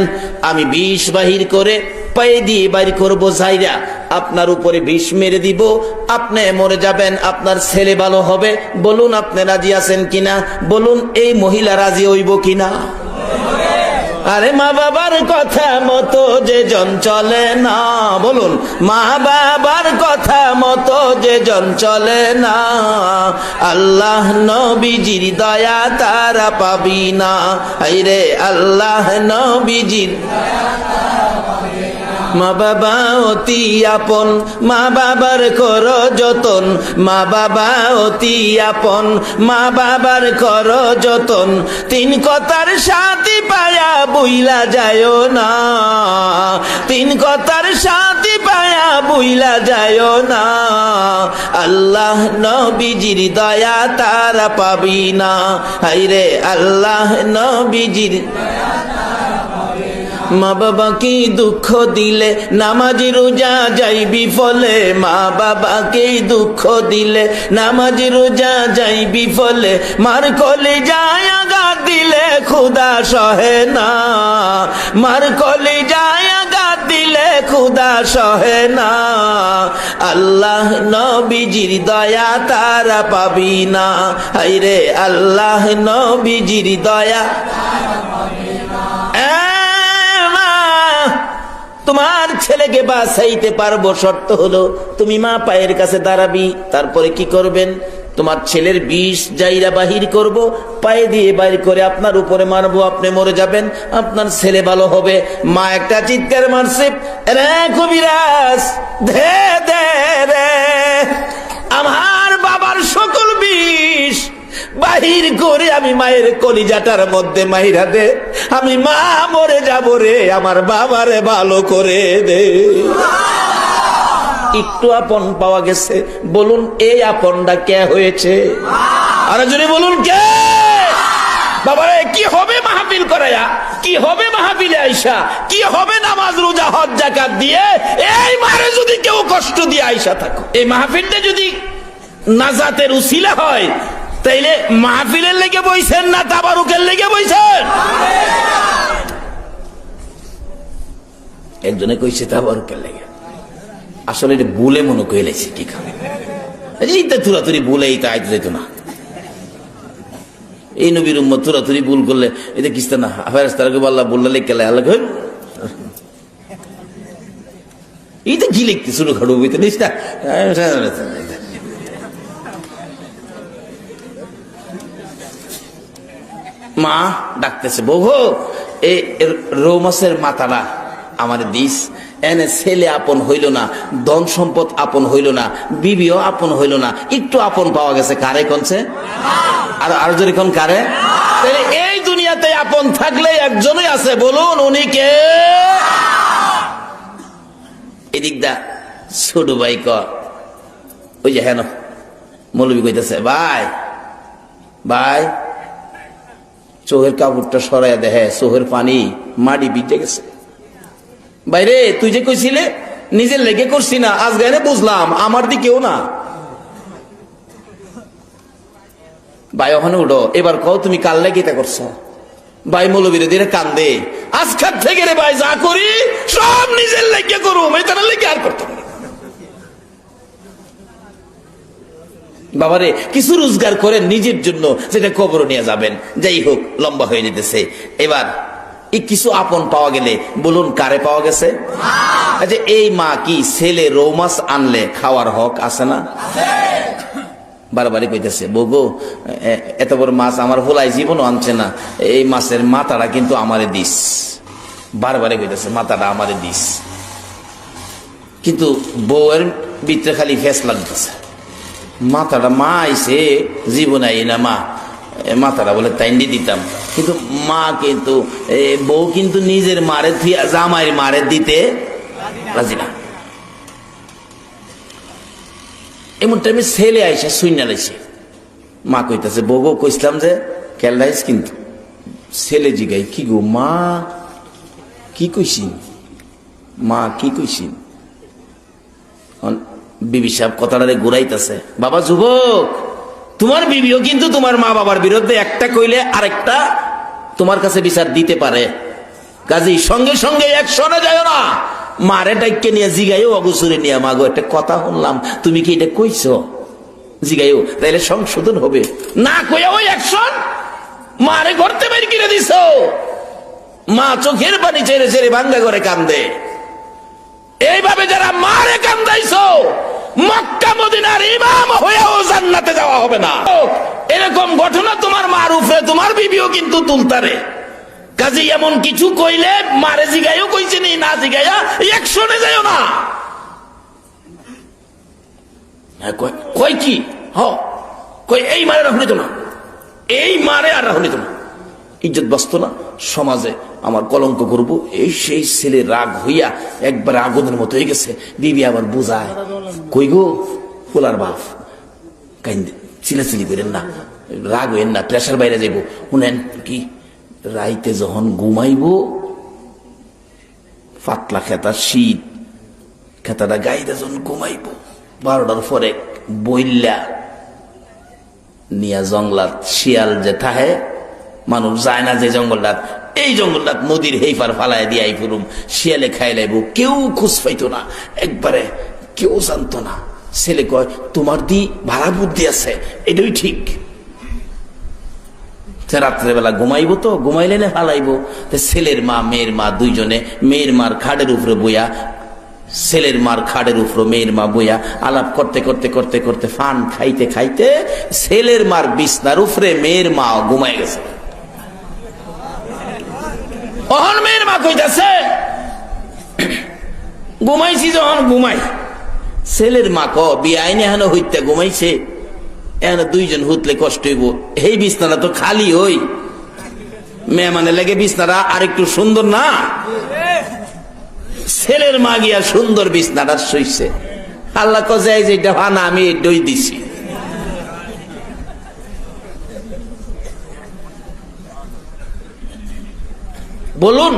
আমি বিষ বাহির করে পায়ে দিয়ে বাইর করবো, যাইরা আপনার উপরে বিষ মেরে দিব, আপনি মরে যাবেন, আপনার ছেলে ভালো হবে। বলুন আপনি রাজি আছেন কিনা? বলুন এই মহিলা রাজি হইব কিনা? আরে মা বাবার কথা মতো যে জন চলে না, বলুন, মা বাবার কথা মতো যে জন চলে না, আল্লাহ নবীজির দয়া তারা পাবি না। আইরে আল্লাহ নবীজির মা বাবা অতি আপন, মা বাবার কর যতন, মা বাবা অতি আপন, মা বাবার কর যতন। 3 কথার সাথী পায়া বইলা যায় না, 3 কথার সাথী পায়া বুইলা যায় না, আল্লাহ নবীজির দয়া তারা পাবি না। হায়রে আল্লাহ নবীজির মা বাবাকে দুঃখ দিলে নামাজি রোজা যাইবি ফলে, মা বাবাকে দুঃখ দিলে নামাজি রোজা যাইবি ফলে, মার কলে যায় আঘাত দিলে খুদা সহে না, মার কলে যায় আঘাত দিলে খুদা সহে না, আল্লাহ নবীজির দয়া তারা পাবি না। হায়রে আল্লাহ নবীজির দয়া। তোমার ছেলেকে বাঁচাইতে পারবো, শর্ত হলো তুমি মা পায়ের কাছে দাঁড়াবি। তারপরে কি করবেন? তোমার ছেলের বিষ জাইরা বাহির করব, পায়ে দিয়ে বাইর করে আপনার উপরে মারবো, আপনি মরে যাবেন, আপনার ছেলে ভালো হবে। মা একটা চিৎকার মারছে, রে কবিরাজ ধে দে রে, আমার বাবার সকল বিষ বাহির করে আমি মায়ের কলিজাটার মধ্যে মাইরা দে, আমি মা মরে যাব রে, আমার বাবারে ভালো করে দে। একটু আপন পাওয়া গেছে। বলুন এই আপনটা কে হয়েছে? আর যদি বলুন কে? বাবারে কি হবে মাহফিল করায়া, কি হবে মাহফিলে আইসা, কি হবে নামাজ রোজা হজ যাকাত দিয়ে এই মারে যদি কেউ কষ্ট দিয়ে আইসা থাকো, এই মাহফিলটা যদি নাজাতের উসিলা হয়, তাইলে মাহফিলের লেগে বইছেন না তাবারুকের লেগে বইছেন? একজনে কইছে তাবারুকের লেগে, আসলে এটা বলে মনে কইলেছে কি খাবে, এইটা তুরাতুরি বলে এইটা আইতে যেত না। এই নবীর উম্মত তুরাতুরি ভুল করলে এটা কিস্তা না, ফেরেশতাকে আল্লাহ বললে লেখা আল্লাহ এইটা কি লিখতে শুরু খাড়ু বইতে নিস। মা ডাকতেছে, বউ এই রৌ মাছের মাথাটা আমার দিস। এনে ছেলে আপন হইল না, ধন সম্পদ আপন হইল না, বিবিও আপন হইল না, একটু আপন পাওয়া গেছে কারে কনছে? আর যদি কোন কারে? তাহলে এই দুনিয়াতে আপন থাকলে একজনই আছে, বলুন উনি কে? এদিক দা ছোট ভাই ক, ওই যে হেন মৌলবি কইতেছে, ভাই ভাই চোখের কাপড়টা সরাইয়া দেখে চোখের পানি মাটি ভিজে গেছে। বাইরে তুই যে কইছিলে নিজের লেগে করছি না, আজ গায়ে বুঝলাম আমার দিকেও না। ভাই ওখানে উঠো, এবার কও তুমি কাল লেগে এটা করছো? ভাই মৌলবীরে দিয়ে কান্দে, আজকাল থেকে রে ভাই যা করি সব নিজের লেগে করুম, এটা লেগে আর করতাম না। বাবারে কিছু রোজগার করে নিজের জন্য, সেটা কবর নিয়ে যাবেন। যাই হোক, লম্বা হয়ে যেতেছে। এবার এই কিছু আপন পাওয়া গেলে বলুন কারে পাওয়া গেছে? আচ্ছা এই মা কি ছেলে রৌ মাছ আনলে খাওয়ার হক আছে না? বারবারই কইতেছে, বগো এত বড় মাছ আমার হোলাই জীবনও আনছে না, এই মাছের মাথাটা কিন্তু আমারে দিস। বারবারই কইতেছে মাথাটা আমারে দিস, কিন্তু বউয়ের ভিতরে খালি ফেস লাগতেছে। মাথাটা মা আইসে জীবন আই না, মা মাথাটা বলে তাইন্ডি দিতাম, কিন্তু মা কিন্তু বউ কিন্তু নিজের মারে জামাইয়ের মারে দিতে রাজি না। এমন টাইমে ছেলে আইসা সুইনা লাইছে, মা কইতাছে বউ কইসলাম যে খেলাইস, কিন্তু ছেলে জিগাই কি গো মা কি কইছিন, মা কি কইছিন? বিবি সাহেব কথাটারে ঘুরাইতেছে, বাবা যুবক তোমার বিবিও কিন্তু তোমার মা বাবার বিরুদ্ধে একটা কইলে আরেকটা তোমার কাছে বিচার দিতে পারে, কাজেই সঙ্গে সঙ্গে একশনে যায় না। মারে ডাইকে নিয়ে জিগাইও অগুসুরে নিয়ে, মাগো একটা কথা শুনলাম, তুমি কি এটা কইছো? জিগাইও, তাইলে সংশোধন হবে না। কইয়া ওই অ্যাকশন মারে ঘরতে বের কিনে দিছ। মা চোখের পানি ছেড়ে ছেড়ে ভাঙ্গা করে কান্দে। এইভাবে যারা মারে কান্দাইছো, মক্কা মদিনার ইমাম হয়েও জান্নাতে যাওয়া হবে না। এরকম ঘটনা তোমার মার উপরে তোমার বিবিও কিন্তু তুলতারে। কাজে এমন কিছু কইলে মারে জিগাইও কইছে নি, না জিগাইয়া একশনে যাইও না। কই কি কই এই মারে রাখুন তো না, এই মারে আর রাখুন তো না, ইজ্জত বাঁচত না। সমাজে আমার কলঙ্ক করব, এই সেই ছেলে রাগ হইয়া একবার আগুনের মতো হয়ে গেছে। বিবি আবার বুঝায়, কই গো পোলার বাপ, চিলাচিলি করেন না, রাগ হইেন না, প্রেশার বাইরে যাইব। শুনেন কি, রাইতে যখন ঘুমাইব, পাতলা খেতা শীত, খেতাটা গাইতে যখন ঘুমাইব, 12টার পরে বইল্লা নিয়া জঙ্গলাত শিয়াল যে থাহে, মানুষ যায় না যে জঙ্গলটাত, এই জঙ্গলটাত নদীর হেইফার ফালায় দিয়াই ফুরুম, শিয়ালে খাই লাইব, কেউ খুঁজ পাইতো না, একবারে কেউ জানতো না। ছেলে কয়, তোমার দি ভাড়া বুদ্ধি আছে, এটাই ঠিক। রাত্রেবেলা ঘুমাইব, তো ঘুমাইলে না ফালাইব। ছেলের মা মেয়ের মা দুইজনে, মেয়ের মার খাটের উপরে বইয়া, ছেলের মার খাটের উপরে মেয়ের মা বইয়া আলাপ করতে করতে করতে করতে ফান খাইতে খাইতে ছেলের মার বিছনার উপরে মেয়ের মা ঘুমাই গেছে। অহন মেয়ের মা কইতাছে, ঘুমাইছি যখন ঘুমাই। ছেলের মা ক বিয়াইন এখানে হইতে ঘুমাইছে, এখানে দুইজন হুতলে কষ্ট হইব, এই বিছনাটা তো খালি হই, মেহমানে লেগে বিছনাটা আরেকটু সুন্দর না। ছেলের মা গিয়া সুন্দর বিছনাটা শুইছে। আল্লাহ কজাই যেটা ভানা আমি এটাই দিছি। বলুন,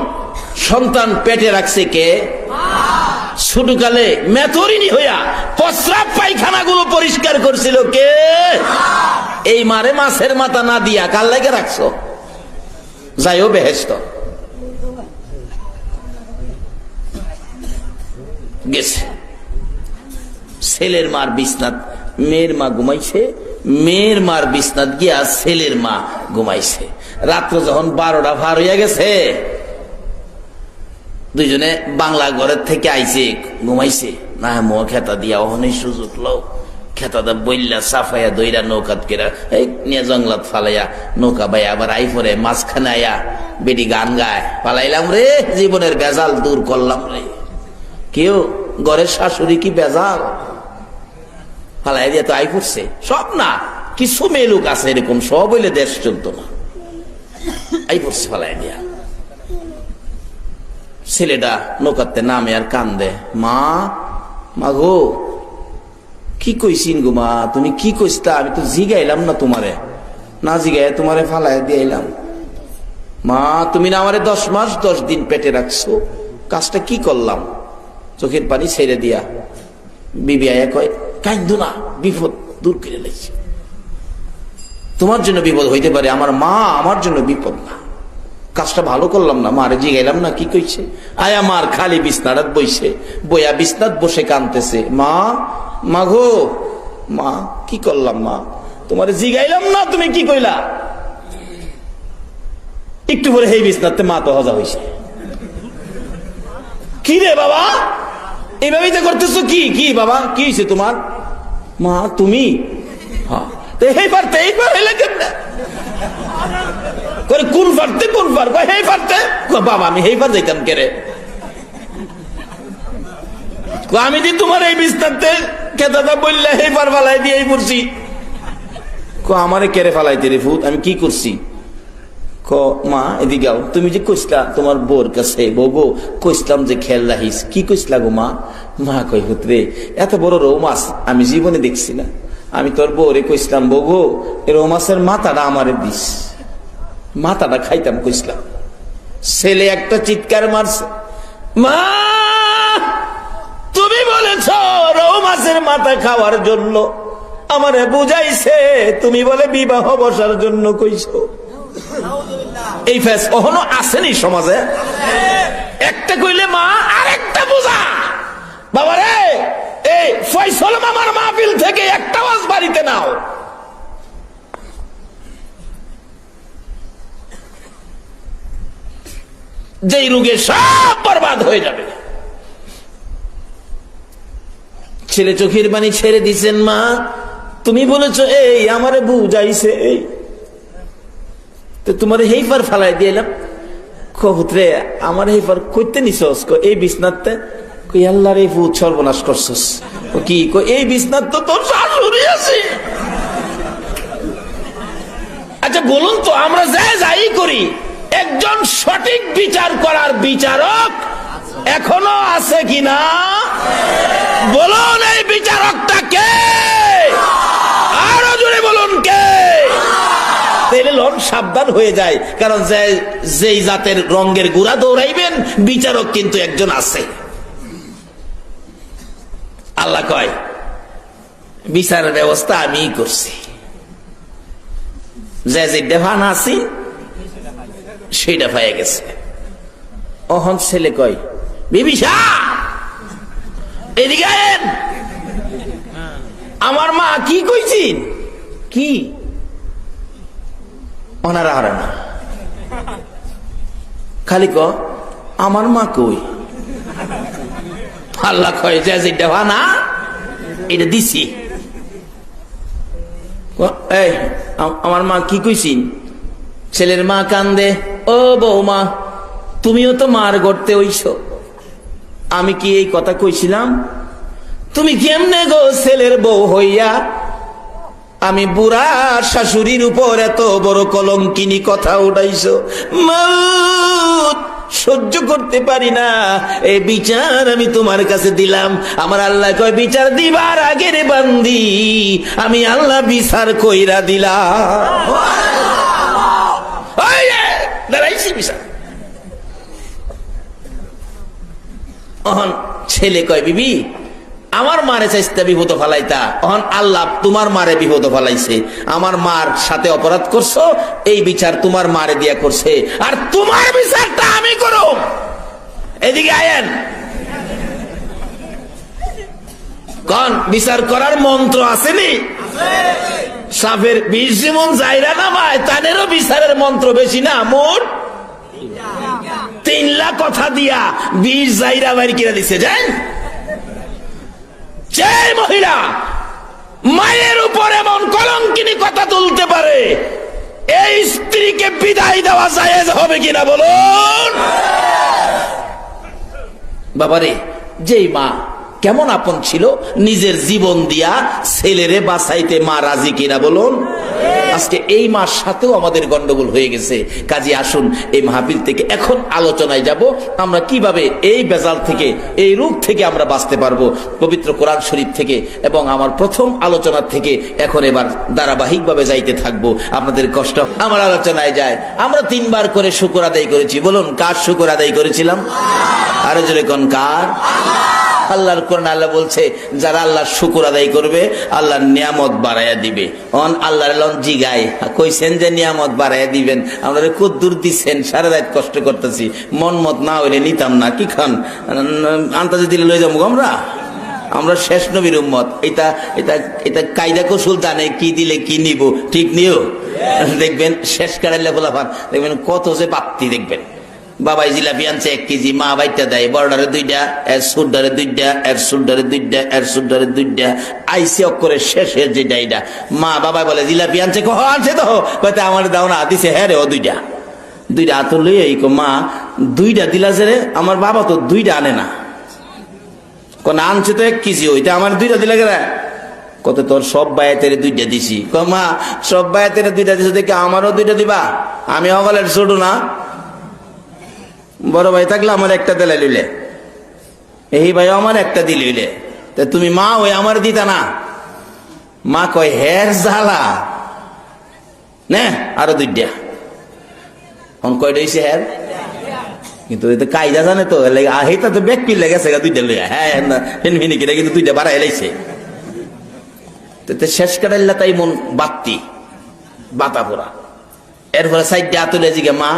সন্তান পেটে রাখছে কে? ছোটকালে মেথরিনী হইয়া প্রস্রাব পায়খানা গুলো পরিষ্কার করছিল কে? এই মারে মাছের মাথা না দিয়া কাল লাগে রাখছো, যাইও বেহেশত গেছে। ছেলের মার বিছনাত মেয়ের মা ঘুমাইছে, মেয়ের মার বিছনাত গিয়া ছেলের মা ঘুমাইছে। রাত্র যখন 12টা পার হইয়া গেছে, দুইজনে বাংলা ঘরের থেকে আইছে, ঘুমাইছে না, মো খেতা দিয়া অহনে সুযোগ লও, খেতাটা বইলা সাফাইয়া দইরা নৌকাত কেরা এই নিয়ে জঙ্গলাত ফালাইয়া নৌকা বাইয়া আবার আই পরে মাঝখানে আয়া বেডি গান গায়, পালাইলাম রে, জীবনের বেজাল দূর করলাম রে। কেউ ঘরের শাশুড়ি কি বেজাল, ফালাই দিয়ে তো আই পড়ছে। সব না, কিছু মেয়ে লোক আছে এরকম, সব হইলে দেশ চলতো না, আই পড়ছে ফালাই দিয়া। ছেলেটা নৌকাতে নামে আর কান্দে, মা, মা গো, কি কইছিন গো মা, তুমি কি কইসতা, আমি তো জিগাইলাম না তোমারে, না জিগাই তোমারে ফালাই দিয়াইলাম। মা, তুমি না আমারে 10 মাস 10 দিন পেটে রাখছো, কাজটা কি করলাম? চোখের পানি ছেড়ে দিয়া বিবি আয়া কয়, কান্দো না, বিপদ দূর করে লাইছে, তোমার জন্য বিপদ হইতে পারে, আমার মা আমার জন্য বিপদ না, কাজটা ভালো করলাম না, মারে জিগাইলাম না কি কইছে। আয়া মার খালি বিছনাত বইছে, বইয়া বিছনাত বসে কাঁদতেছে, মা, মা গো, মা কি করলাম মা, তোমারে জিগাইলাম না, তুমি কি কইলা? একটু পরে এই বিছনাতে মা তো হজা হইছে। কি রে বাবা, এইভাবেই তো করতেছো, কি কি বাবা, কি হয়েছে তোমার? মা তুমি, হ্যাঁ, এই পারতে এইবার হইলে কেমনে করে, কোন পারতে কোন পার, এই পারতে বাবা, আমি এই পার যাইতাম কেরে, আমি যে তোমার এই বিস্তারতে খেতাটা বললে এই পার ফালাই দিয়ে পড়ছি, আমারে কেড়ে ফালাইতে রে ফুত, আমি কি করছি? ক মা এদিকে আও, তুমি যে কইসলা তোমার বোর কাছে, বগো কইসলাম যে খেয়াল রাখিস, কি কইসলা গো মা? মা কই হুতরে, এত বড় রৌ মাছ আমি জীবনে দেখছি না, আমি তোর বউরে কইসলাম, বগো রৌ মাছের মাথাটা আমারে দিস, মাথাটা খাইতাম কইসলাম। ছেলে একটা চিৎকার মারছে, মা তুমি বলেছ রৌ মাছের মাথা খাওয়ার জন্য, আমারে বুঝাইছে তুমি বলে বিবাহ বসার জন্য কইছো। এই ফেস কখনো আসেনি সমাজে? একটা কইলে মা আরেকটা বোঝা, বাবা রে, এই ফয়সল মামার মাহফিল থেকে একটা ওয়াজ বাড়িতে নাও, যেই রোগে সব বরবাদ হয়ে যাবে। ছেলে চোখের পানি ছেড়ে দিচ্ছেন, মা তুমি বলেছো এই আমারে বুঝাইছে, এই তো তোমার হেইফার ফালাই দিলাম, কবুতরে আমার হেইফার কইতে নিছস, এই বিছনাতে, কই আল্লাহর এই ভূত সর্বনাশ করছস, কি কই এই বিছনাত তো তোর শাশুড়ি আছে। আচ্ছা বলুন তো, আমরা যাই করি একজন সঠিক বিচার করার বিচারক এখনো আছে কিনা বলুন, এই বিচারকটা কে? আরো জোরে বলুন কে? তাহলে লোক সাবধান হয়ে যায়, কারণ যেই জাতের রঙের গুড়া দৌড়াইবেন বিচারক কিন্তু একজন আছে। আল্লাহ কয় বিচারের ব্যবস্থা আমি করছি, যে যেটা ফান আছি সেটা পাইয়া গেছে। অহন ছেলে কয় বিবিসা এদিকে আয়েন, আমার মা কি কইছিন? কি ওনারা হারে না, খালি ক আমার মা কই। আল্লাহ কয় যে যেটা ফানা এটা দিছি। এই আমার মা কি কইছিন? ছেলের মা কান্দে, ও বৌমা তুমিও তো মার গড়তে হইছ, আমি কি এই কথা কইছিলাম? তুমি কেমনে গো ছেলের বউ হইয়া আমি বুড়া শাশুড়ির উপর এত বড় কলঙ্কিনী কথা উঠাইছো? মাউত সহ্য করতে পারি না, এই বিচার আমি তোমার কাছে দিলাম। আমার আল্লাহ কয় বিচার দিবার আগে রে বান্দি আমি আল্লাহ বিচার কইরা দিলাম। দাঁড়াইছি বিচার। অহন ছেলে কয় বিবি আমার মারে চাইতে বিপদ ফালাইতা, অহন আল্লাহ তোমার মারে বিপদ ফালাইছে। আমার মার সাথে অপরাধ করছো, এই বিচার তোমার মারে দিয়া করছে, আর তোমার বিচারটা আমি করো। এদিকে আয়েন, কোন বিচার করার মন্ত্র আসেনি? সাপের বিষ যেমন জায়রা নামায়, তাদেরও বিচারের মন্ত্র বেশি না, মোট 3 লাখ কথা দিয়া 20 জায়রা বাইর কিনা দিছে। যাই যে মহিলা মায়ের উপর এমন কলঙ্কিনী কথা তুলতে পারে, এই স্ত্রীকে বিদায় দেওয়া জায়েজ হবে কিনা বলুন? বাবারে, যেই মা কেমন আপন ছিল, নিজের জীবন দিয়া ছেলেরে বাঁচাইতে মা রাজি কিনা বলুন? আজকে এই মার সাথেও আমাদের গন্ডগোল হয়ে গেছে। কাজে আসুন এই মাহফিল থেকে এখন আলোচনায় যাব, আমরা কিভাবে এই বেজাল থেকে, এই রোগ থেকে আমরা বাঁচতে পারবো পবিত্র কোরআন শরীফ থেকে। এবং আমার প্রথম আলোচনা থেকে এখন এবার ধারাবাহিকভাবে যাইতে থাকবো, আপনাদের কষ্ট। আমার আলোচনায় যায়, আমরা 3 বার করে শুকর আদায় করেছি। বলুন কার শুকর আদায় করেছিলাম? আরো জোরে কোন কার? আল্লাহর কোরআন আল্লাহ বলছে যারা আল্লাহর শুকর আদায় করবে আল্লাহর নিয়ামত বাড়াইয়া দিবে। অন আল্লাহর জিগায় কইছেন যে নিয়ামত বাড়াইয়া দিবেন, আমরা কদ্দুর দিচ্ছেন, সারা রাত কষ্ট করতেছি, মন মত না হইলে নিতাম না। কি খান আন্তাজে দিলে লই যাবো আমরা শেষ নবীর উম্মত। এটা এটা এটা কায়দা কৌশল জানে কি দিলে কি নিব, ঠিক নিও। দেখবেন শেষ কাটাইলে গোলাপান দেখবেন কত যে বাপ্তি। দেখবেন বাবাই জিলাপি আনছে 1 কেজি, মা বাইটা দেয় বড়ডারে 2টা, এর সুডারে 2টা, এর সুডারে 2টা, এর সুডারে 2টা, আইসি অক্ষরে শেষের যেটা এটা। মা বাবাই বলে জিলাপি আনছে, কহ আনছে তো, কইতে আমার দাও না, দিছে হ্যাঁ রে ও 2টা হাত লই এই মা 2টা দিলা যে রে, আমার বাবা তো 2টা আনে না, কোন আনছে তো 1 কেজি, ওইটা আমার 2টা দিলা গেলে কত, তোর সব বায়াতের 2টা দিছি। মা সব বায়াতের 2টা দিছো দেখে আমারও 2টা দিবা? আমি অগলের ছোট না, বড় ভাই থাকলে আমার একটা দিলে লইলে, এই ভাই আমার একটা দিলে, তুমি মা ওই আমার দিতা না? মা কয় হের জ্বালা নে আরো 2টা। কয়টা হয়েছে হের? কিন্তু কায়দা জানে তো, আহিতা তো ব্যাগ পিলে গেছে 2টা লইয়া। হ্যাঁ হেনফিনিকিরা কিন্তু 2টা বাড়াই লাইছে। শেষ কাটাইলা তাই মন বাত্তি বাতা পোড়া। এরপরে 4টা তুলে জিগে মা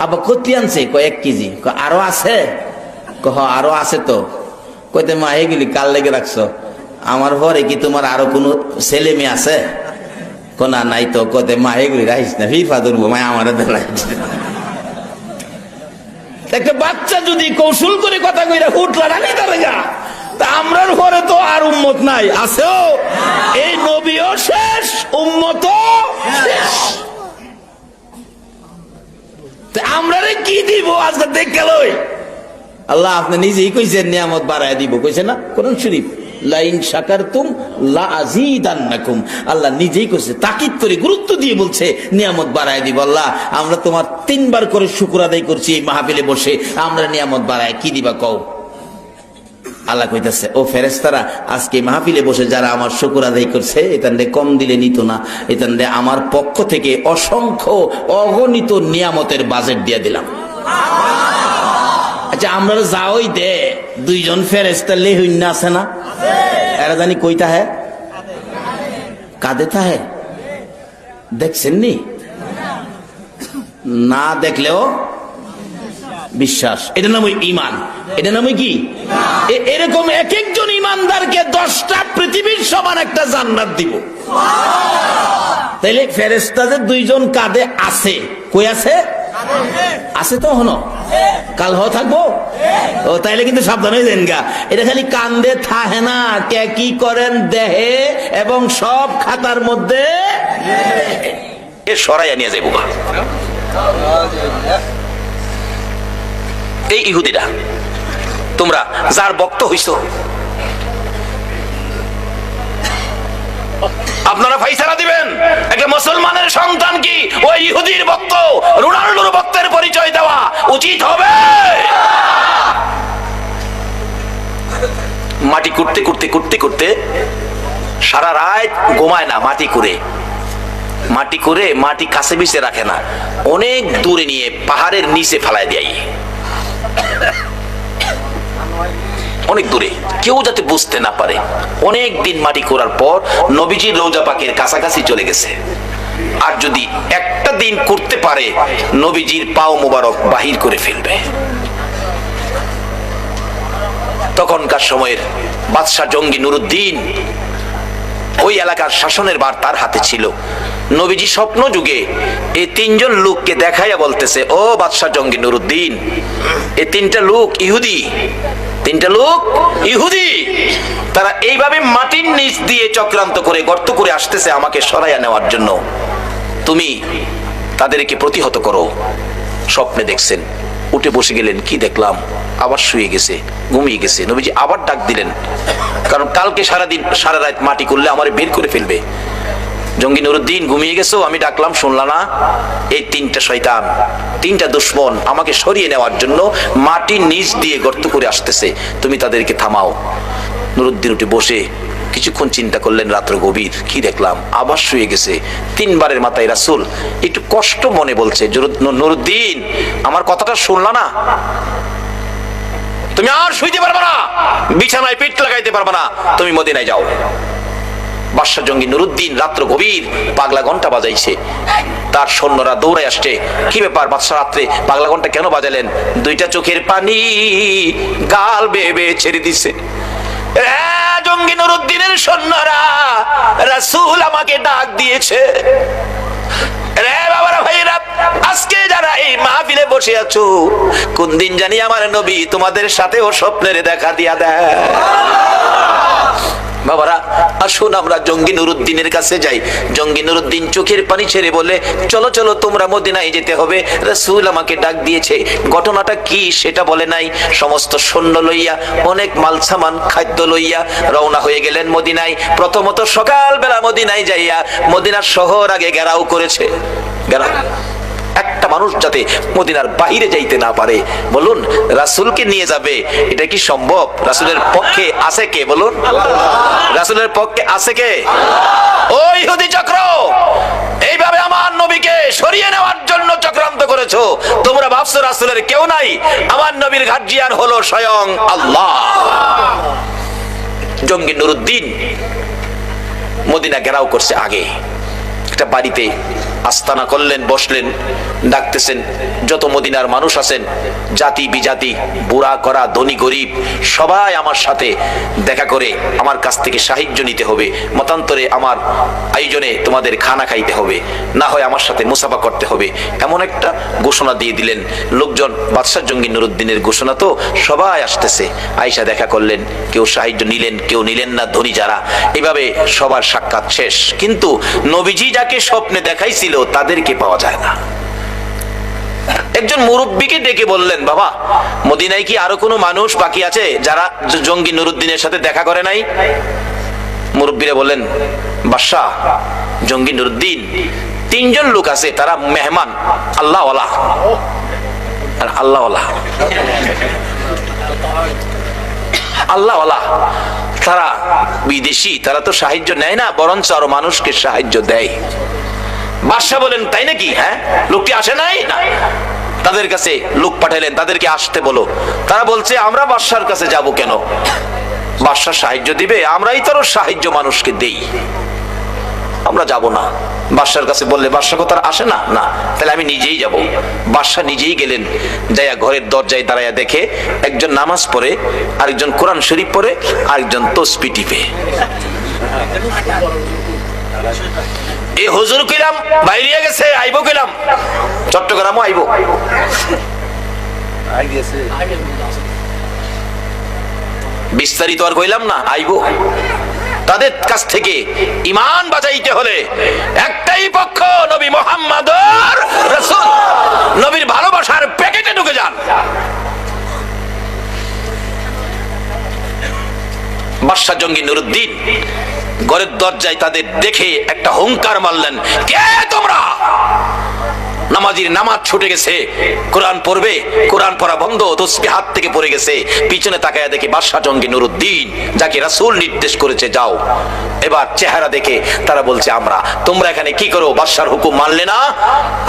আবার কতি আনছে? 1 কেজি। আরো আছে? আরো আছে তো। কইতে মা এগুলি কাল লেগে রাখছো, আমার ঘরে কি তোমার আরো কোনো ছেলে মেয়ে আছে? না নাই তো। কতে মা এগুলি রাখিস না, ফিফা ধরবো মা আমার। একটা বাচ্চা যদি কৌশল করে কথা কইরা হুটলা রাখি দাঁড়া, তা আমরার ঘরে তো আর উম্মত নাই, আছেও এই নবীও শেষ, উম্মত শেষ। আমরা কি দিব আজকে? দেখ গেল আল্লাহ আপনি নিজেই কইছেন নিয়ামত বাড়ায় দিব, কইছে না কোরআন শরীফ? লাইন শাকারতুম লা আযীদান্নাকুম। আল্লাহ নিজেই কইছে, তাকিদ করে গুরুত্ব দিয়ে বলছে নিয়ামত বাড়ায় দিব। আল্লাহ আমরা তোমার 3 বার করে শুকর আদায় করছি এই মাহফিলে বসে, আমরা নিয়ামত বাড়ায় কি দিবা কও? আল্লাহ কইতাছে, ও ফেরেশতারা, আজকে মাহফিলে বসে যারা আমার শুকর আদায় করছে, এতানরে কম দিলে নিত না, এতানরে আমার পক্ষ থেকে অসংখ্য অগণিত নিয়ামতের বাজেট দিয়ে দিলাম। আচ্ছা, আমরা যাওই দে 2 জন ফেরেশতা লেহুইন্না আছে না, এরা জানি কইতা হ্যাঁ কাঁদে তাহে, দেখছেন নি? না দেখলেও বিশ্বাস, এটা নাম ঈমান। এটা নাম কি? এরকম এক একজন ঈমানদারকে 10টা পৃথিবীর সমান একটা জান্নাত দিব। তাইলে ফেরেশতাদের 2 জন কাঁদে আছে, কই আছে? আছে তো হনো, কাল হ থাকবো। ও তাইলে কিন্তু সাবধান হয়ে যান গা, এটা খালি কান্দে থাহে না, কে কি করেন দেহে এবং সব খাতার মধ্যে এ সরাইয়া নিয়ে যাইব। এই ইহুদিরা, তোমরা যার ভক্ত হইছো, আপনারা ফাইসালা দিবেন একটা মুসলমানের সন্তান কি ওই ইহুদির ভক্ত, রোনাল্ডোর ভক্তের পরিচয় দেওয়া উচিত হবে? মাটি করতে করতে করতে করতে সারা রাত ঘুমায় না, মাটি করে মাটি কাছে বিছে রাখে না, অনেক দূরে নিয়ে পাহাড়ের নিচে ফেলায় দেয়, অনেক দূরে, কেউ যাতে বুঝতে না পারে। অনেক দিন মাটি করার পর নবীজির রওজা পাকের কাছাকাছি চলে গেছে। আর যদি একটা দিন করতে পারে, নবীজির পাও মোবারক বাহির করে ফেলবে। তখনকার সময়ের বাদশাহ জঙ্গি নুরুদ্দিন, ওই এলাকার শাসনের ভার তার হাতে ছিল। নবীজি স্বপ্ন যুগে এই 3 জন লোককে দেখাইয়া বলতেছে, ও বাদশাহ জঙ্গি নুরুদ্দিন, এই 3টা লোক ইহুদি, 3টা লোক ইহুদি, তারা এইভাবে মাটির নিচ দিয়ে চক্রান্ত করে গর্ত করে আসতেছে আমাকে সরাইয়া নেওয়ার জন্য, তুমি তাদেরকে প্রতিহত করো। স্বপ্নে দেখছেন, উঠে বসে গেলেন, কি দেখলাম, আবার শুয়ে গেছে, ঘুমিয়ে গেছে। নবীজি আবার ডাক দিলেন, কারণ কালকে সারাদিন সারা রাত মাটি করলে আমারে বের করে ফেলবে। জঙ্গি নুরুদ্দিন, ঘুমিয়ে গেছো, আমি ডাকলাম শুনলা না? এই 3টা শয়তান, 3টা দুশমন আমাকে সরিয়ে নেওয়ার জন্য মাটির নিচ দিয়ে গর্ত করে আসতেছে, তুমি তাদেরকে থামাও। নুরুদ্দিন উঠে বসে কিছুক্ষণ চিন্তা করলেন, রাত্র গভীর, কি দেখলাম, আবার শুয়ে গেছে। 3 বারের মাথায় রাসূল একটু কষ্ট মনে বলছে, নুরুদ্দিন আমার কথাটা শুনলা না? তুমি আর শুইতে পারবে না, বিছানায় পিঠ লাগাইতে পারবে না, তুমি মদিনায় যাও। বাদশা জঙ্গি নুরুদ্দিন রাত্র গভীর পাগলা ঘন্টা বাজাইছে, তার সৈন্যরা দৌড়ে আসছে। কি ব্যাপার বাদশা, রাত্রে পাগলা ঘন্টা কেন বাজালেন? 2টা চোখের পানি গাল বেয়ে বেয়ে ছেড়ে দিছে। জঙ্গি নুরুদ্দিনের সৈন্যরা, রাসূল আমাকে ডাক দিয়েছে। রে বাবারা, ভাইরা, আজকে যারা এই মাহফিলে বসে আছো, কোন দিন জানি আমার নবী তোমাদের সাথেও স্বপ্নের দেখা দিয়া দেয়। বাবারা, আসুন আমরা জঙ্গি নুরুদ্দিনের কাছে যাই। জঙ্গি নুরুদ্দিন চোখের পানি ছেড়ে বলে, চলো চলো তোমরা মদিনায় যেতে হবে, রাসূল আমাকে ডাক দিয়েছে। ঘটনাটা কি সেটা বলে নাই। সমস্ত সৈন্য লইয়া, অনেক মাল সামান খাদ্য লইয়া রওনা হয়ে গেলেন মদিনায়। প্রথমত সকালবেলা মদিনায় যাইয়া মদিনার শহর আগে ঘেরাও করেছে। ঘেরাও, একটা মানুষ যাতে মদিনার বাইরে যাইতে না পারে। বলুন, রাসূলকে নিয়ে যাবে, এটা কি সম্ভব? রাসূলের পক্ষে আছে কে? বলুন, রাসূলের পক্ষে আছে কে? ওই ইহুদি চক্র এইভাবে আমার নবীকে সরিয়ে নেওয়ার জন্য চক্রান্ত করেছো। তোমরা ভাবছো রাসূলের কেউ নাই, আমার নবীর গার্জিয়ান হলো স্বয়ং আল্লাহ। জঙ্গি নুরুদ্দিন মদিনা ঘেরাও করছে। আগে একটা বাড়িতে আস্তানা করলেন, বসলেন, ডাকতেছেন যত মদিনার মানুষ আছেন, জাতি বিজাতি, বুড়া করা, ধনী গরিব, সবাই আমার সাথে দেখা করে আমার কাছ থেকে সাহায্য নিতে হবে। মতান্তরে আমার আয়োজনে তোমাদের খানা খাইতে হবে, না হয় আমার সাথে মুসাফা করতে হবে। এমন একটা ঘোষণা দিয়ে দিলেন। লোকজন বাদশা জঙ্গি নুরুদ্দিনের ঘোষণা তো সবাই আসতেছে। আয়েশা দেখা করলেন, কেউ সাহায্য নিলেন, কেউ নিলেন না, ধনী যারা। এইভাবে সবার সাক্ষাৎ শেষ। কিন্তু নবীজি যাকে স্বপ্নে দেখাইছিল তাদেরকে পাওয়া যায় না। একজন মুরব্বীকে ডেকে বললেন, বাবা মদিনায় কি আরো কোনো মানুষ বাকি আছে যারা জঙ্গি নুরুদ্দিনের সাথে দেখা করে নাই? মুরব্বীরা বললেন, বাদশাহ জঙ্গি নুরুদ্দিন 3 জন লোক আছে, তারা মেহমান, আল্লাহওয়ালা। আর আল্লাহওয়ালা আল্লাহওয়ালা তারা বিদেশি, তারা তো সাহায্য নেয় না, বরঞ্চ আরো মানুষকে সাহায্য দেয়। বাদশাহ বলেন, তাই নাকি? হ্যাঁ, লোকটি আসে নাই না? তাদের কাছে লোক পাঠালেন, তাদেরকে আসতে বলো। তারা বলছে, আমরা বাদশার কাছে যাব কেন? বাদশা সাহায্য দিবে, আমরাই তো সাহায্য মানুষকে দেই, আমরা যাব না। বাদশার কাছে বললে বাদশা কথা আসে না, না তাহলে আমি নিজেই যাব। বাদশা নিজেই গেলেন, যাইয়া ঘরের দরজায় দাঁড়াইয়া দেখে একজন নামাজ পড়ে, আরেকজন কোরআন শরীফ পড়ে, আরেকজন তসবিহ টিপে। এই হুজুর কইলাম বাইরে গেছে, আইব কইলাম চট্টগ্রামও আইব। বিস্তারিত আর কইলাম না, আইব। তাদের কাছ থেকে ঈমান বাঁচাইতে হলে একটাই পক্ষ, নবী মুহাম্মদুর রাসূল। নবীর ভালোবাসার প্যাকেটে ঢুকে যান। বাদশা জঙ্গি নুরুদ্দিন ঘরের দরজায় তাদের দেখে একটা হুঙ্কার মারলেন, কে তোমরা? নামাজির নামাজ ছুটে গেছে, কোরআন পড়বে, কোরআন পড়া বন্ধ, তসবিহ হাত থেকে পড়ে গেছে। পিছনে তাকায়া দেখে বাদশা জঙ্গি নুরুদ্দিন, যাকে রাসূল নির্দেশ করেছে যাও। এবার চেহারা দেখে তারা বলছে, আমরা। তোমরা এখানে কি করো? বাদশার হুকুম মানলে না?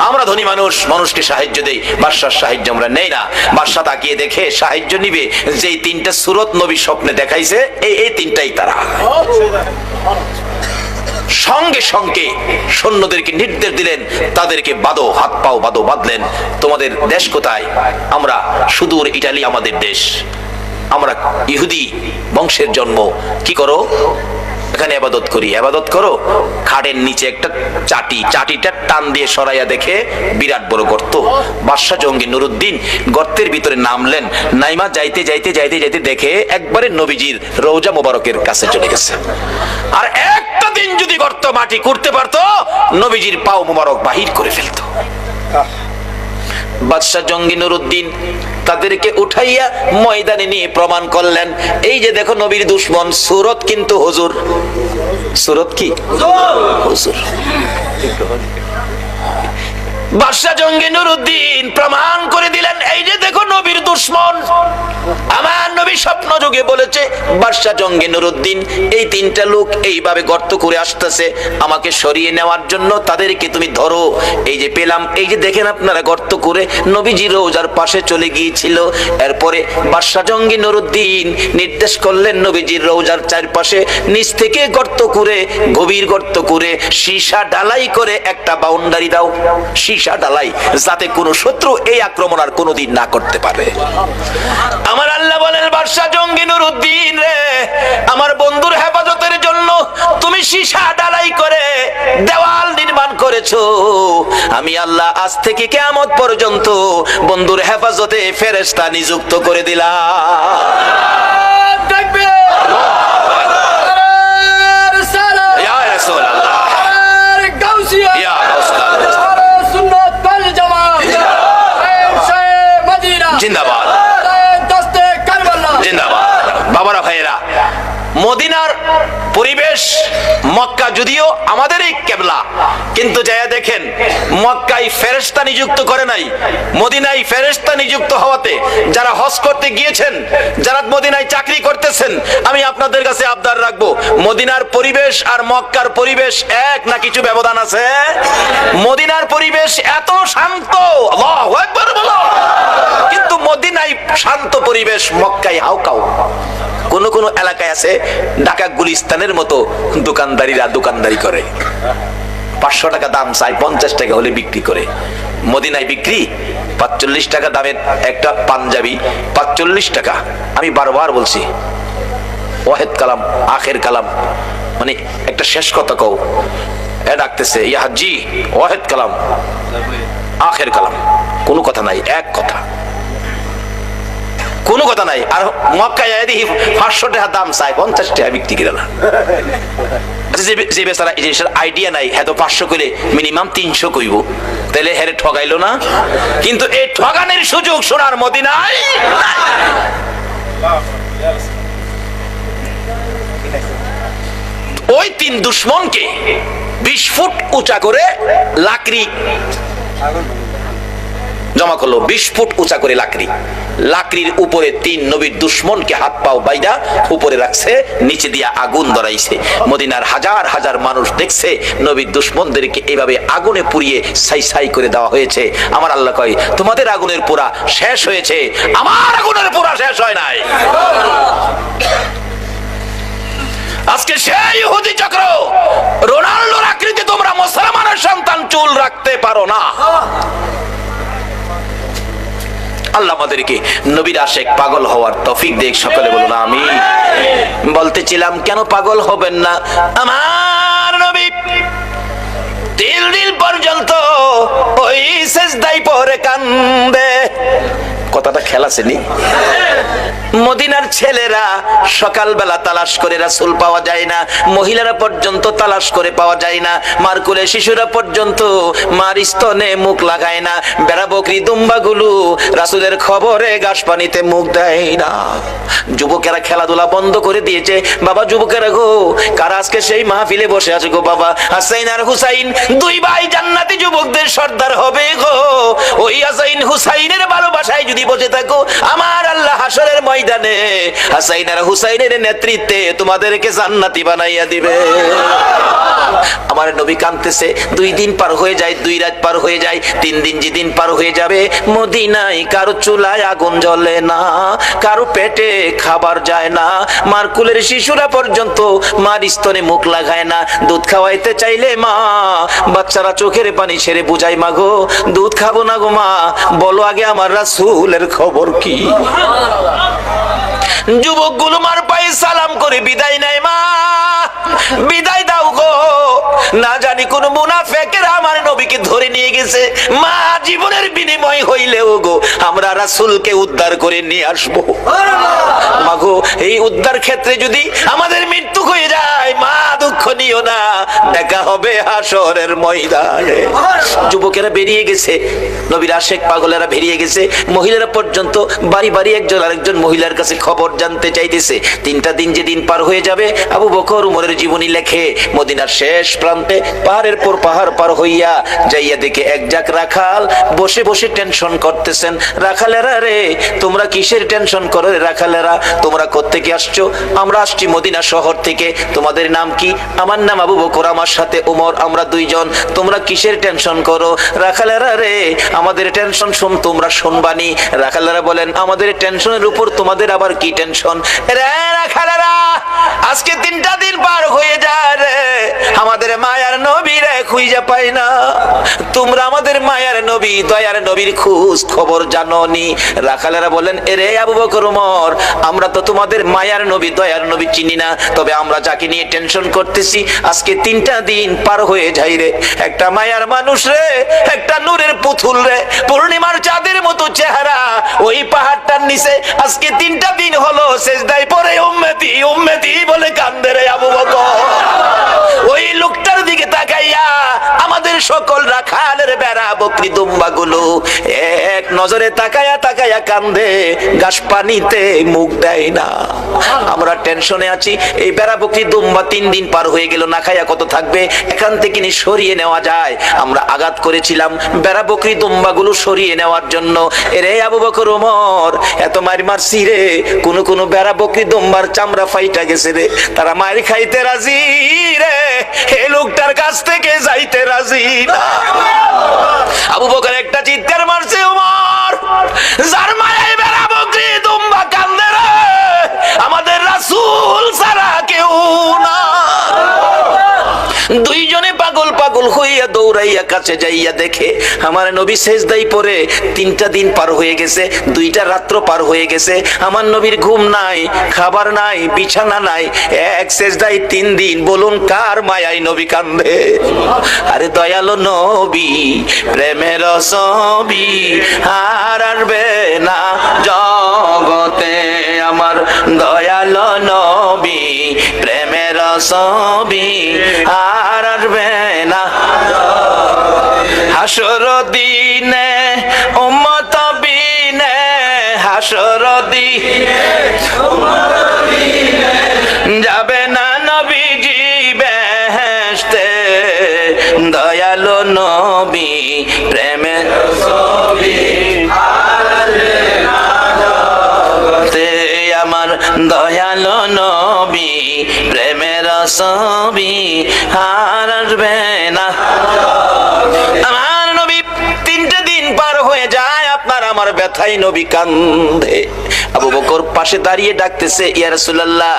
আমরা ধনী মানুষ, মানুষকে সাহায্য দেই, বাদশার সাহায্য আমরা নেই না। বাদশা তাকিয়ে দেখে সাহায্য নিবে যেই 3টা সূরত নবী স্বপ্নে দেখাইছে, এই 3টাই তারা। সঙ্গে সঙ্গে সৈন্যদেরকে নির্দেশ দিলেন, তাদেরকে বাঁধো, হাত পাও বাঁধো। বাঁধলেন। তোমাদের দেশ কোথায়? আমরা সুদূর ইটালি আমাদের দেশ, আমরা ইহুদি বংশের জন্ম। কি করো? এখানে ইবাদত করি। ইবাদত করো। খাটের নিচে একটা চাটি, চাটিটা টান দিয়ে সরাইয়া দেখে বিরাট বড় গর্ত। বাদশা জঙ্গি নুরুদ্দিন গর্তের ভিতরে নামলেন। নাইমা যাইতে যাইতে যাইতে যাইতে দেখে একবারে নবীজির রওজা মোবারকের কাছে চলে গেছে। আর একটা দিন যদি গর্ত মাটি করতে পারতো, নবীজির পাও মোবারক বাহির করে ফেলতো। বাদশা জঙ্গি নুরুদ্দিন তাদেরকে উঠাইয়া ময়দানে নিয়ে প্রমাণ করলেন, এই যে দেখো নবীর দুশমন, সূরত কিন্তু হুজুর। সূরত কি? হুজুর। বাদশা জঙ্গি নুরুদ্দিন প্রমাণ করে দিলেন, এই যে দেখো নবীর দুশমন। আমার নবী স্বপ্ন যুগে বলেছে, বাদশা জঙ্গি নুরুদ্দিন এই 3টা লোক এইভাবে গর্ত করে আসতেছে, আমাকে সরিয়ে নেওয়ার জন্য তাদেরকে তুমি ধরো। এই যে পেলাম, এই যে দেখেন আপনারা গর্ত করে নবীজি রওজার পাশে চলে গিয়েছিল। এরপরে বাদশা জঙ্গি নুরুদ্দিন নির্দেশ করলেন, নবীজির রওজার চারপাশে নিচ থেকে গর্ত করে, গভীর গর্ত করে, সীসা ঢালাই করে একটা বাউন্ডারি দাও, সীসা ঢালাই, যাতে কোনো শত্রু এই আক্রমণ আর কোনোদিন না করতে পারে। আমার আল্লাহ বলেন, বাদশা জঙ্গি নুরুদ্দিন রে, আমার বন্ধুর হেফাজতের জন্য তুমি সীসা ঢালাই করে দেওয়াল নির্মাণ করেছো। আমি আল্লাহ আজ থেকে কিয়ামত পর্যন্ত বন্ধুর হেফাজতে ফেরেশতা নিযুক্ত করে দিলাম। তাকবীর! ইয়া রাসূলুল্লাহ, ইয়া রাসূলুল্লাহ, জিন্দাবাদ, জিন্দাবাদ। বাবারা ভাইয়েরা, মদিনার পরিবেশ, মক্কা যদিও আমাদেরই কেবলা, কিন্তু যায়া দেখেন মক্কায় ফেরেশতা নিযুক্ত করে নাই, মদিনায় ফেরেশতা নিযুক্ত হওয়াতে যারা হজ করতে গিয়েছেন, যারা মদিনায় চাকরি করতেছেন, আমি আপনাদের কাছে আবদার রাখবো, মদিনার পরিবেশ আর মক্কার পরিবেশ এক না কিছু ব্যবধান আছে? মদিনার পরিবেশ এত শান্ত, আল্লাহু আকবার বলো, কিন্তু মদিনায় শান্ত পরিবেশ, মক্কায় হাউকাউ। কোন কোন এলাকায় আছে ঢাকা গুলিস্তানের মতো দোকানদারিরা দোকানদারি করে, 500 টাকা দাম চাই, 50 টাকা হলে বিক্রি করে। মদিনায় বিক্রি 45 টাকা দামের একটা পাঞ্জাবি, 45 টাকা। আমি বারবার বলছি, ওয়াহেদ কালাম, আখের কালাম, মানে একটা শেষ কথা কও। এ ডাকতেছে, ইয়া হাজি, ওয়াহেদ কালাম, আখের কালাম, কোনো কথা নাই, এক কথা, কোনো কথা নাই। আর মক্কায় দেখি 500 টাকা দাম চাই, 50 টাকা বিক্রি করে না। যে বেচারা এই জিনিসের আইডিয়া নাই, হ্যাঁ তো 500 করে মিনিমাম 300 কইব, তাহলে হেরে ঠগাইলো না? কিন্তু এই ঠগানের সুযোগ সোনার মদিনায় নাই। ওই 3 দুশমনকে 20 ফুট উঁচা করে লাকড়ি জমা করলো, 20 ফুট উঁচা করে লাকড়ির উপরে 3 নবীর দুশমনকে হাত পাও বাইদা উপরে রাখছে, নিচে দিয়া আগুন ধরাইছে। মদিনার হাজার হাজার মানুষ দেখছে নবীর দুশমনদেরকে এইভাবে আগুনে পুড়িয়ে ছাই ছাই করে দেওয়া হয়েছে। আমার আল্লাহ কয়, তোমাদের আগুনের পোড়া শেষ হয়েছে, আমার আগুনের পোড়া শেষ হয় নাই। আজকে সেই ইহুদি চক্র, রোনাল্ডোর আকৃতি তোমরা মুসলমানের সন্তান চুল রাখতে পারো না। আল্লাহ আমাদেরকে নবীর আশেক পাগল হওয়ার তৌফিক দেখ, সকলে বলুন আমিন। বলতেছিলাম কেন পাগল হবেন না? আমার নবী 3 দিন পর্যন্ত ওই সেজদায় পড়ে কান্দে। কথাটা খেলাছেনি? মদিনার ছেলেরা সকালবেলা তালাশ করে রাসূল পাওয়া যায় না, মহিলারা পর্যন্ত তালাশ করে পাওয়া যায় না, মার কোলে শিশুরা পর্যন্ত মার স্তনে মুখ লাগায় না, বেড়া বকরি দুম্বাগুলো রাসূলের খবরে ঘাস পানিতে মুখ দেয় না। যুবকেরা খেলাধুলা বন্ধ করে দিয়েছে। বাবা যুবকেরা গো, কারা আজকে সেই মাহফিলে বসে আছে গো? বাবা হাসাইন আর হুসাইন 2 ভাই জান্নাতি যুবকদের সর্দার হবে গো। ওই হাসাইন হুসাইনের ভালোবাসায় যদি বসে থাকো, আমার আল্লাহ হাসরের ময়দানে হাসাইন আর হুসাইনের নেতৃত্বে তোমাদেরকে জান্নাতি বানাইয়া দিবে। আমার নবী কাঁদতেছে। 2 দিন পার হয়ে যায়, 2 রাত পার হয়ে যায়, 3 দিন যেদিন পার হয়ে যাবে, মদিনায় কারো চুলায় আগুন জ্বলে না, কারো পেটে খাবার যায় না, মার কুলের শিশুরা পর্যন্ত মার স্তনে মুখ লাগায় না। দুধ খাওয়াইতে চাইলে মা বাচ্চারা চোখের পানি ছেড়ে বুঝাই, মা গো দুধ খাবো না গো মা, বলো আগে আমার রাসূলের খবর কি? যুবকগুলো মার পায়ে সালাম করে বিদায় নেয়, মা বিদায় দাও গো, না জানি কোন মুনাফিকের আমার নবীকে ধরে নিয়ে গেছে, মা জীবনের বিনিময় হইলেও গো আমরা রাসূলকে উদ্ধার করে নিয়ে আসবো। মা গো এই উদ্ধার ক্ষেত্রে যদি আমাদের মৃত্যু হয়ে যায়, মা দুঃখ নিও না, দেখা হবে হাসরের ময়দানে। যুবকেরা বেরিয়ে গেছে, নবীর আশেক পাগলেরা বেরিয়ে গেছে, মহিলারা পর্যন্ত বাড়ি বাড়ি একজন আরেকজন মহিলার কাছে খবর জানতে চাইতেছে। 3টা দিন যেদিন পার হয়ে যাবে, আবু বকর উমরের জীবনী লেখে মদিনার শেষ প্রান্তে পাহাড়ের পর পাহাড় পার হইয়া যাইয়া দেখে এক জাক রাখাল বসে বসে টেনশন করতেছেন। রাখালেরা রে, তোমরা কিসের টেনশন করো রে রাখালেরা? তোমরা কোত্থেকে আসছো? আমরা আসছি মদিনা শহর থেকে। তোমাদের নাম কি? আমার নাম আবু বকর, আমার সাথে উমর, আমরা 2 জন। তোমরা কিসের টেনশন করো? রাখালেরা রে, আমাদের টেনশন তোমরা শুনবানি। রাখালেরা বলেন, আমাদের টেনশনের উপর তোমাদের আবার কি টেনশন? রে রাখালেরা, আজকে 3টা দিন পার হয়ে যায় রে, আমাদের মায়ার নবী রে খুঁজে পাই না। তোমরা আমাদের মায়ার নবী, দয়ার নবীর খোঁজ খবর জানোনি? রাখালেরা বলেন, এরে আবু বকর উমর, আমরা তো তোমাদের মায়ার নবী দয়ার নবী চিনি না, তবে আমরা যাকে নিয়ে টেনশন করতেছি আজকে 3টা দিন পার হয়ে যায় রে, একটা মায়ার মানুষ রে, একটা নূরের পুতুল রে, পূর্ণিমার চাঁদের মতো চেহারা, ওই পাহাড়টার নিচে আজকে 3টা দিন হলো সেজদায় পড়ে উম্মতি উম্মতি বলে কান্দে রে আবু বকর। ওই লোকটার দিকে তাকাইয়া আমাদের সকল রাখালের বেড়া বকরি দুম্বাগুলো এক নজরে তাকায়া তাকায়া কান্দে, ঘাস পানিতে মুখ দেয় না। আমরা টেনশনে আছি, এই বেড়া বকরি দুম্বা 3 দিন পার হয়ে গেল, না খাইয়া কত থাকবে, এখান থেকে নি সরিয়ে নেওয়া যায়। আমরা আঘাত করেছিলাম বেড়া বকরি দুম্বাগুলো সরিয়ে নেওয়ার জন্য। এরে আবু বকর ওমর, এত মার মারছি রে, কোন বেড়া বকরি দুম্বার চামড়া ফাইটা গেছে রে, তারা মার খাইতে রাজি রে, এই লোকটার কাছ থেকে যাইতে রাজি না। আবু বকর একটা চিৎকার মারছে, ওমর যার মায়ায় বেড়া বকরি দুম্বা কান্দে রে, আমাদের রাসূল ছাড়া কেউ না। 2 জনে পাগল পাগল হইয়া দৌড়াইয়া কাছে যাইয়া দেখে আমার নবী সেজদায় পড়ে। 3টা দিন পার হয়ে গেছে, 2টা রাত্র পার হয়ে গেছে, আমার নবীর ঘুম নাই, খাবার নাই, বিছানা নাই, এক সেজদায় 3 দিন। বলুন কার মায়ায় নবী কান্দে? আরে দয়ালো নবী, প্রেমের ছবি আর আসবে না জগতে, আমার দয়ালো নবী, প্রেমের ছবি আর আসবে না। হাসর দিনে উম্মত বিনে, হাসর দিনে যাবে না নবীজি বেহেশতে, দয়ালু নবী প্রেমের ছবি আমার, দয়ালু নবী প্রেমের ছবি আর আসবে না। আমার নবী 3টে দিন পার হয়ে যায়, আপনার আমার ব্যথায় নবী কান্দে। আবু বকর পাশে দাঁড়িয়ে ডাকতেছে, ইয়া রাসূলুল্লাহ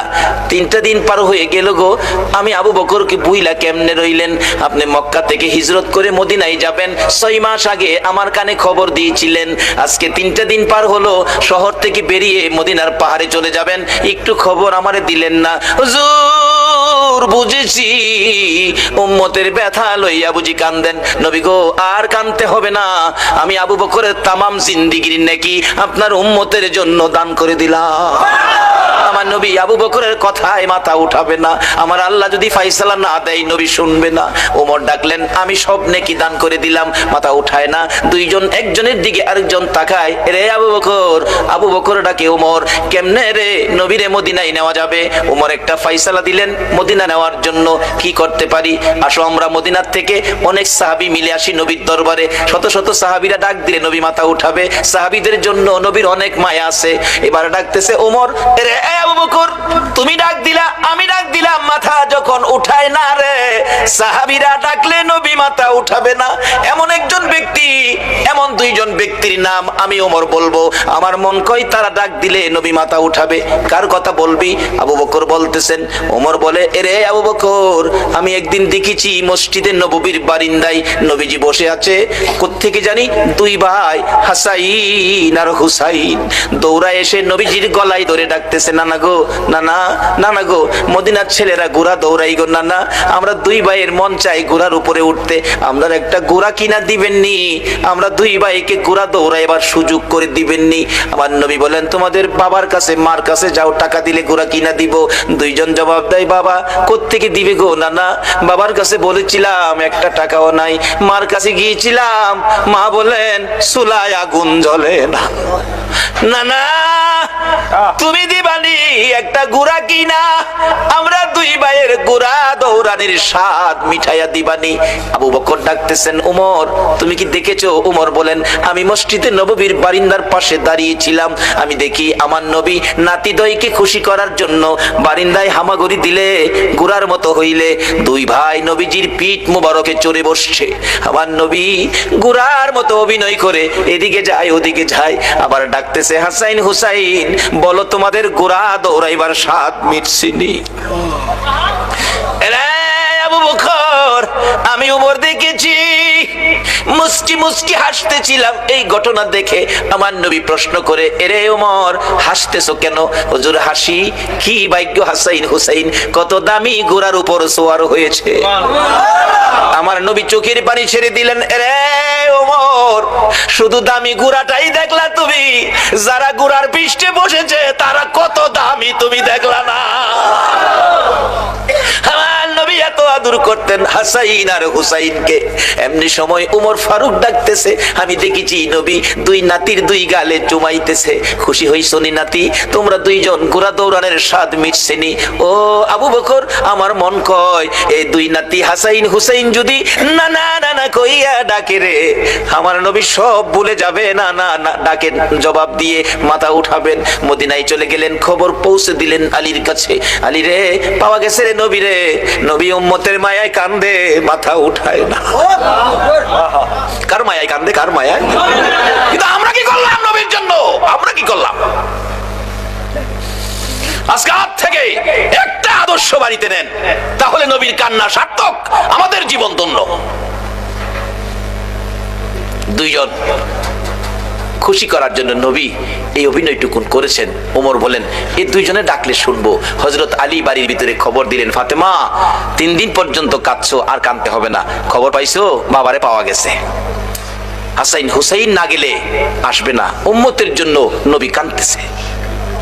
3টা দিন পার হয়ে গেল গো, আমি আবু বকরকে বুইলা কেমনে রইলেন? আপনি মক্কা থেকে হিজরত করে মদিনায় যাবেন 6 মাস আগে আমার কানে খবর দিয়েছিলেন, আজকে 3টা দিন পার হলো শহর থেকে বেরিয়ে মদিনার পাহাড়ে চলে যাবেন, একটু খবর আমারে দিলেন না। হুজুর বুঝেছি, উম্মতের ব্যথা লইয়া বুঝি কান্দেন। নবী গো আর কানতে হবে না, আমি আবু বকরের তামাম জিন্দেগীর নেকি আপনার উম্মতের জন্য দান করে দিলাম। আমার নবী আবু বকরের কথায় মাথা উঠাবে না, আমার আল্লাহ যদি ফাইসালা না দেয় নবী শুনবে না। ওমর ডাকলেন, আমি সব নেকি দান করে দিলাম, মাথা উঠায় না। দুইজন একজনের দিকে আরেকজন তাকায়, রে আবু বকর। আবু বকর ডাকে ওমর, কেমনে রে নবীরে মদিনায় নেওয়া যাবে? ওমর একটা ফাইসালা দিলেন মদিনা নেওয়ার জন্য। কি করতে পারি? আসো আমরা মদিনার থেকে অনেক সাহাবী মিলে আসি নবীর দরবারে। শত শত সাহাবীরা ডাক দিলে নবী মাথা উঠাবে, সাহাবীদের জন্য নবীর অনেক মায়া আছে। এবার ডাকতেছে ওমর, রে আবু বকর তুমি ডাক দিলা, আমি ডাক দিলাম, মাথা যখন উঠায় না রে, সাহাবীরা ডাকলে নবী মাথা উঠাবে না। এমন একজন ব্যক্তি, এমন দুইজন ব্যক্তির নাম আমি ওমর বলবো, আমার মন কয় তারা ডাক দিলে নবী মাথা উঠাবে। কার কথা বলবি? আবু বকর বলতেছেন। ওমর বলে, এরে আবু বকর আমি একদিন দেখেছি মসজিদে নববীর বারিন্দায় নবীজি বসে আছে, কোত্থেকে জানি 2 ভাই হাসাইন আর হুসাইন দৌড়া এসে নবীজির গলায় ধরে ডাকতেছে, নানা গো, নানা, নানা গো, মদিনার ছেলেরা ঘোড়া দৌড়াই গো নানা, আমরা 2 ভাইয়ের মন চাই ঘোড়ার উপরে উঠতে, আমরা একটা ঘোড়া কিনা দিবেননি? আমরা 2 ভাইকে ঘোড়া দৌড়াইবার সুযোগ করে দিবেননি? আমার নবী বলেন, তোমাদের বাবার কাছে মার কাছে যাও, টাকা দিলে ঘোড়া কিনা দিব। দুইজন জবাব দেয়, বাবা কোত্থেকে দিবে গো নানা? বাবার কাছে বলেছিলাম 1টা টাকাও নাই, মার কাছে গিয়েছিলাম, মা বলেন চুলায় আগুন জ্বলে না। নানা তুমি দিবানি একটা গুড়া কিনা, আমরা 2 ভাইয়ের গুড়া দৌড়ানির স্বাদ মিঠাইয়া দিবানি। আবু বকর ডাকতেছেন, উমর তুমি কি দেখেছো? উমর বলেন, আমি মসজিদে নববীর বারিন্দার পাশে দাঁড়িয়েছিলাম, আমি দেখি আমার নবী নাতি দইকে খুশি করার জন্য বারিন্দায় হামাগুড়ি দিলে গুড়ার মতো হইলে 2 ভাই নবীজির পিঠ মুবারকে চড়ে বসছে। আমার নবী গুড়ার মতো অভিনয় করে এদিকে যায় ওদিকে যায়, আবার ডাকতেছে, হাসাইন হুসাইন বলো তোমাদের গোড়া দৌড়াইবার স্বাদ মিটছিনি? আবু বকর আমি ওমর দেখেছি, মুস্কি মুস্কি হাসতেছিলাম। এই ঘটনা দেখে আমার নবী প্রশ্ন করে, এরে ওমর হাসতেছো কেন? হুজুর হাসি কি ভাগ্য হাসাইন হুসাইন কত দামি ঘোড়ার উপর সওয়ার হয়েছে। আমার নবী চোখের পানি ছেড়ে দিলেন, এরে ওমর শুধু দামি ঘোড়াটাই দেখলা তুমি, যারা ঘোড়ার পৃষ্ঠে বসেছে তারা কত দামি তুমি দেখলা না? আমার নবী এত আদর করতেন হাসাইন আর হুসাইনকে। এমনি সময় উমর ফারুক ডাকতেছে, আমি দেখেছি নবী 2 নাতির 2 গালে চুমাইতেছে, খুশি হইছো নি নাতি? তোমরা 2 জন ঘোড়া দৌড়ানোর স্বাদ মিটছেনি? ও আবু বকর আমার মন কয় এই 2 নাতি হাসাইন হুসাইন যদি না না না না কইয়া ডাকে রে, আমার নবী সব ভুলে যাবে। না না না ডাকেন জবাব দিয়ে মাথা উঠাবেন। মদিনায় চলে গেলেন, খবর পৌঁছে দিলেন আলীর কাছে, আলী রে পাওয়া গেছে রে নবী রে। নবী উম্মতের মায়ায় কান্দে, মাথা উঠায় না। কার মায়ায় কান্দে? কার মায়ায়? কিন্তু আমরা কি করলাম নবীর জন্য? আমরা কি করলাম? আজকে আজ থেকে একটা আদর্শ বাড়িতে নেন, তাহলে নবীর কান্না সার্থক, আমাদের জীবন ধন্য। 2 জন খুশি করার জন্য নবী এই অভিনয়টুকুন করেছেন। ওমর বলেন, এই 2 জনে ডাকলে শুনবো। হযরত আলী বাড়ির ভিতরে খবর দিলেন, ফাতেমা 3 দিন পর্যন্ত কাঁদছো, আর কাঁদতে হবে না, খবর পাইছো বাবারে পাওয়া গেছে। হাসাইন হুসাইন না গেলে আসবে না, উম্মতের জন্য নবী কাঁদতেছে।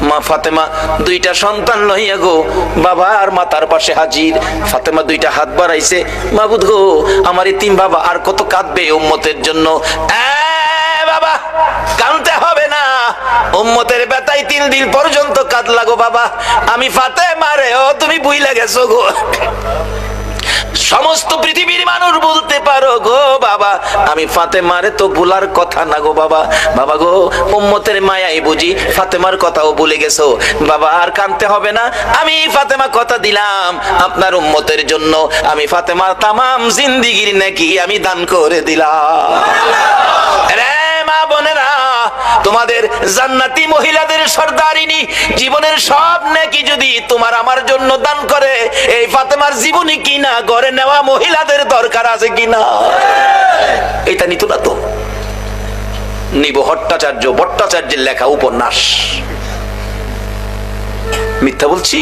মা ফাতেমা দুইটা সন্তান লইয়া গো বাবা আর মাতার পাশে হাজির। ফাতেমা দুইটা হাত বাড়াইছে, মাবুদ গো আমার এতিম বাবা আর কত কাঁদবে উম্মতের জন্য। বাবা কাঁদতে হবে না, উম্মতের ব্যথায় 3 দিন পর্যন্ত কাঁদলা গো বাবা। আমি ফাতেমা রে ও তুমি বুইলা গেছো গো। সমস্ত পৃথিবীর মানুষ বলতে পারো গো বাবা আমি ফাতেমারে তো ভুলার কথা না গো বাবা। বাবা গো উম্মতের মায়াই বুঝি ফাতেমার কথাও ভুলে গেছো বাবা, আর কাঁদতে হবে না। আমি ফাতেমা কথা দিলাম আপনার উম্মতের জন্য আমি ফাতেমার তামাম জিন্দেগির নেকি আমি দান করে দিলাম। রে মা বোনেরা, তোমাদের জান্নাতি মহিলাদের সর্দারিনী জীবনের সব নেকি যদি তোমার আমার জন্য দান করে, এই ফাতেমার জীবনী কিনা ঘরে নেওয়া মহিলাদের দরকার আছে কিনা? এটা নিত না তো। নিব ভট্টাচার্যের লেখা উপন্যাস। মিথ্যা বলছি?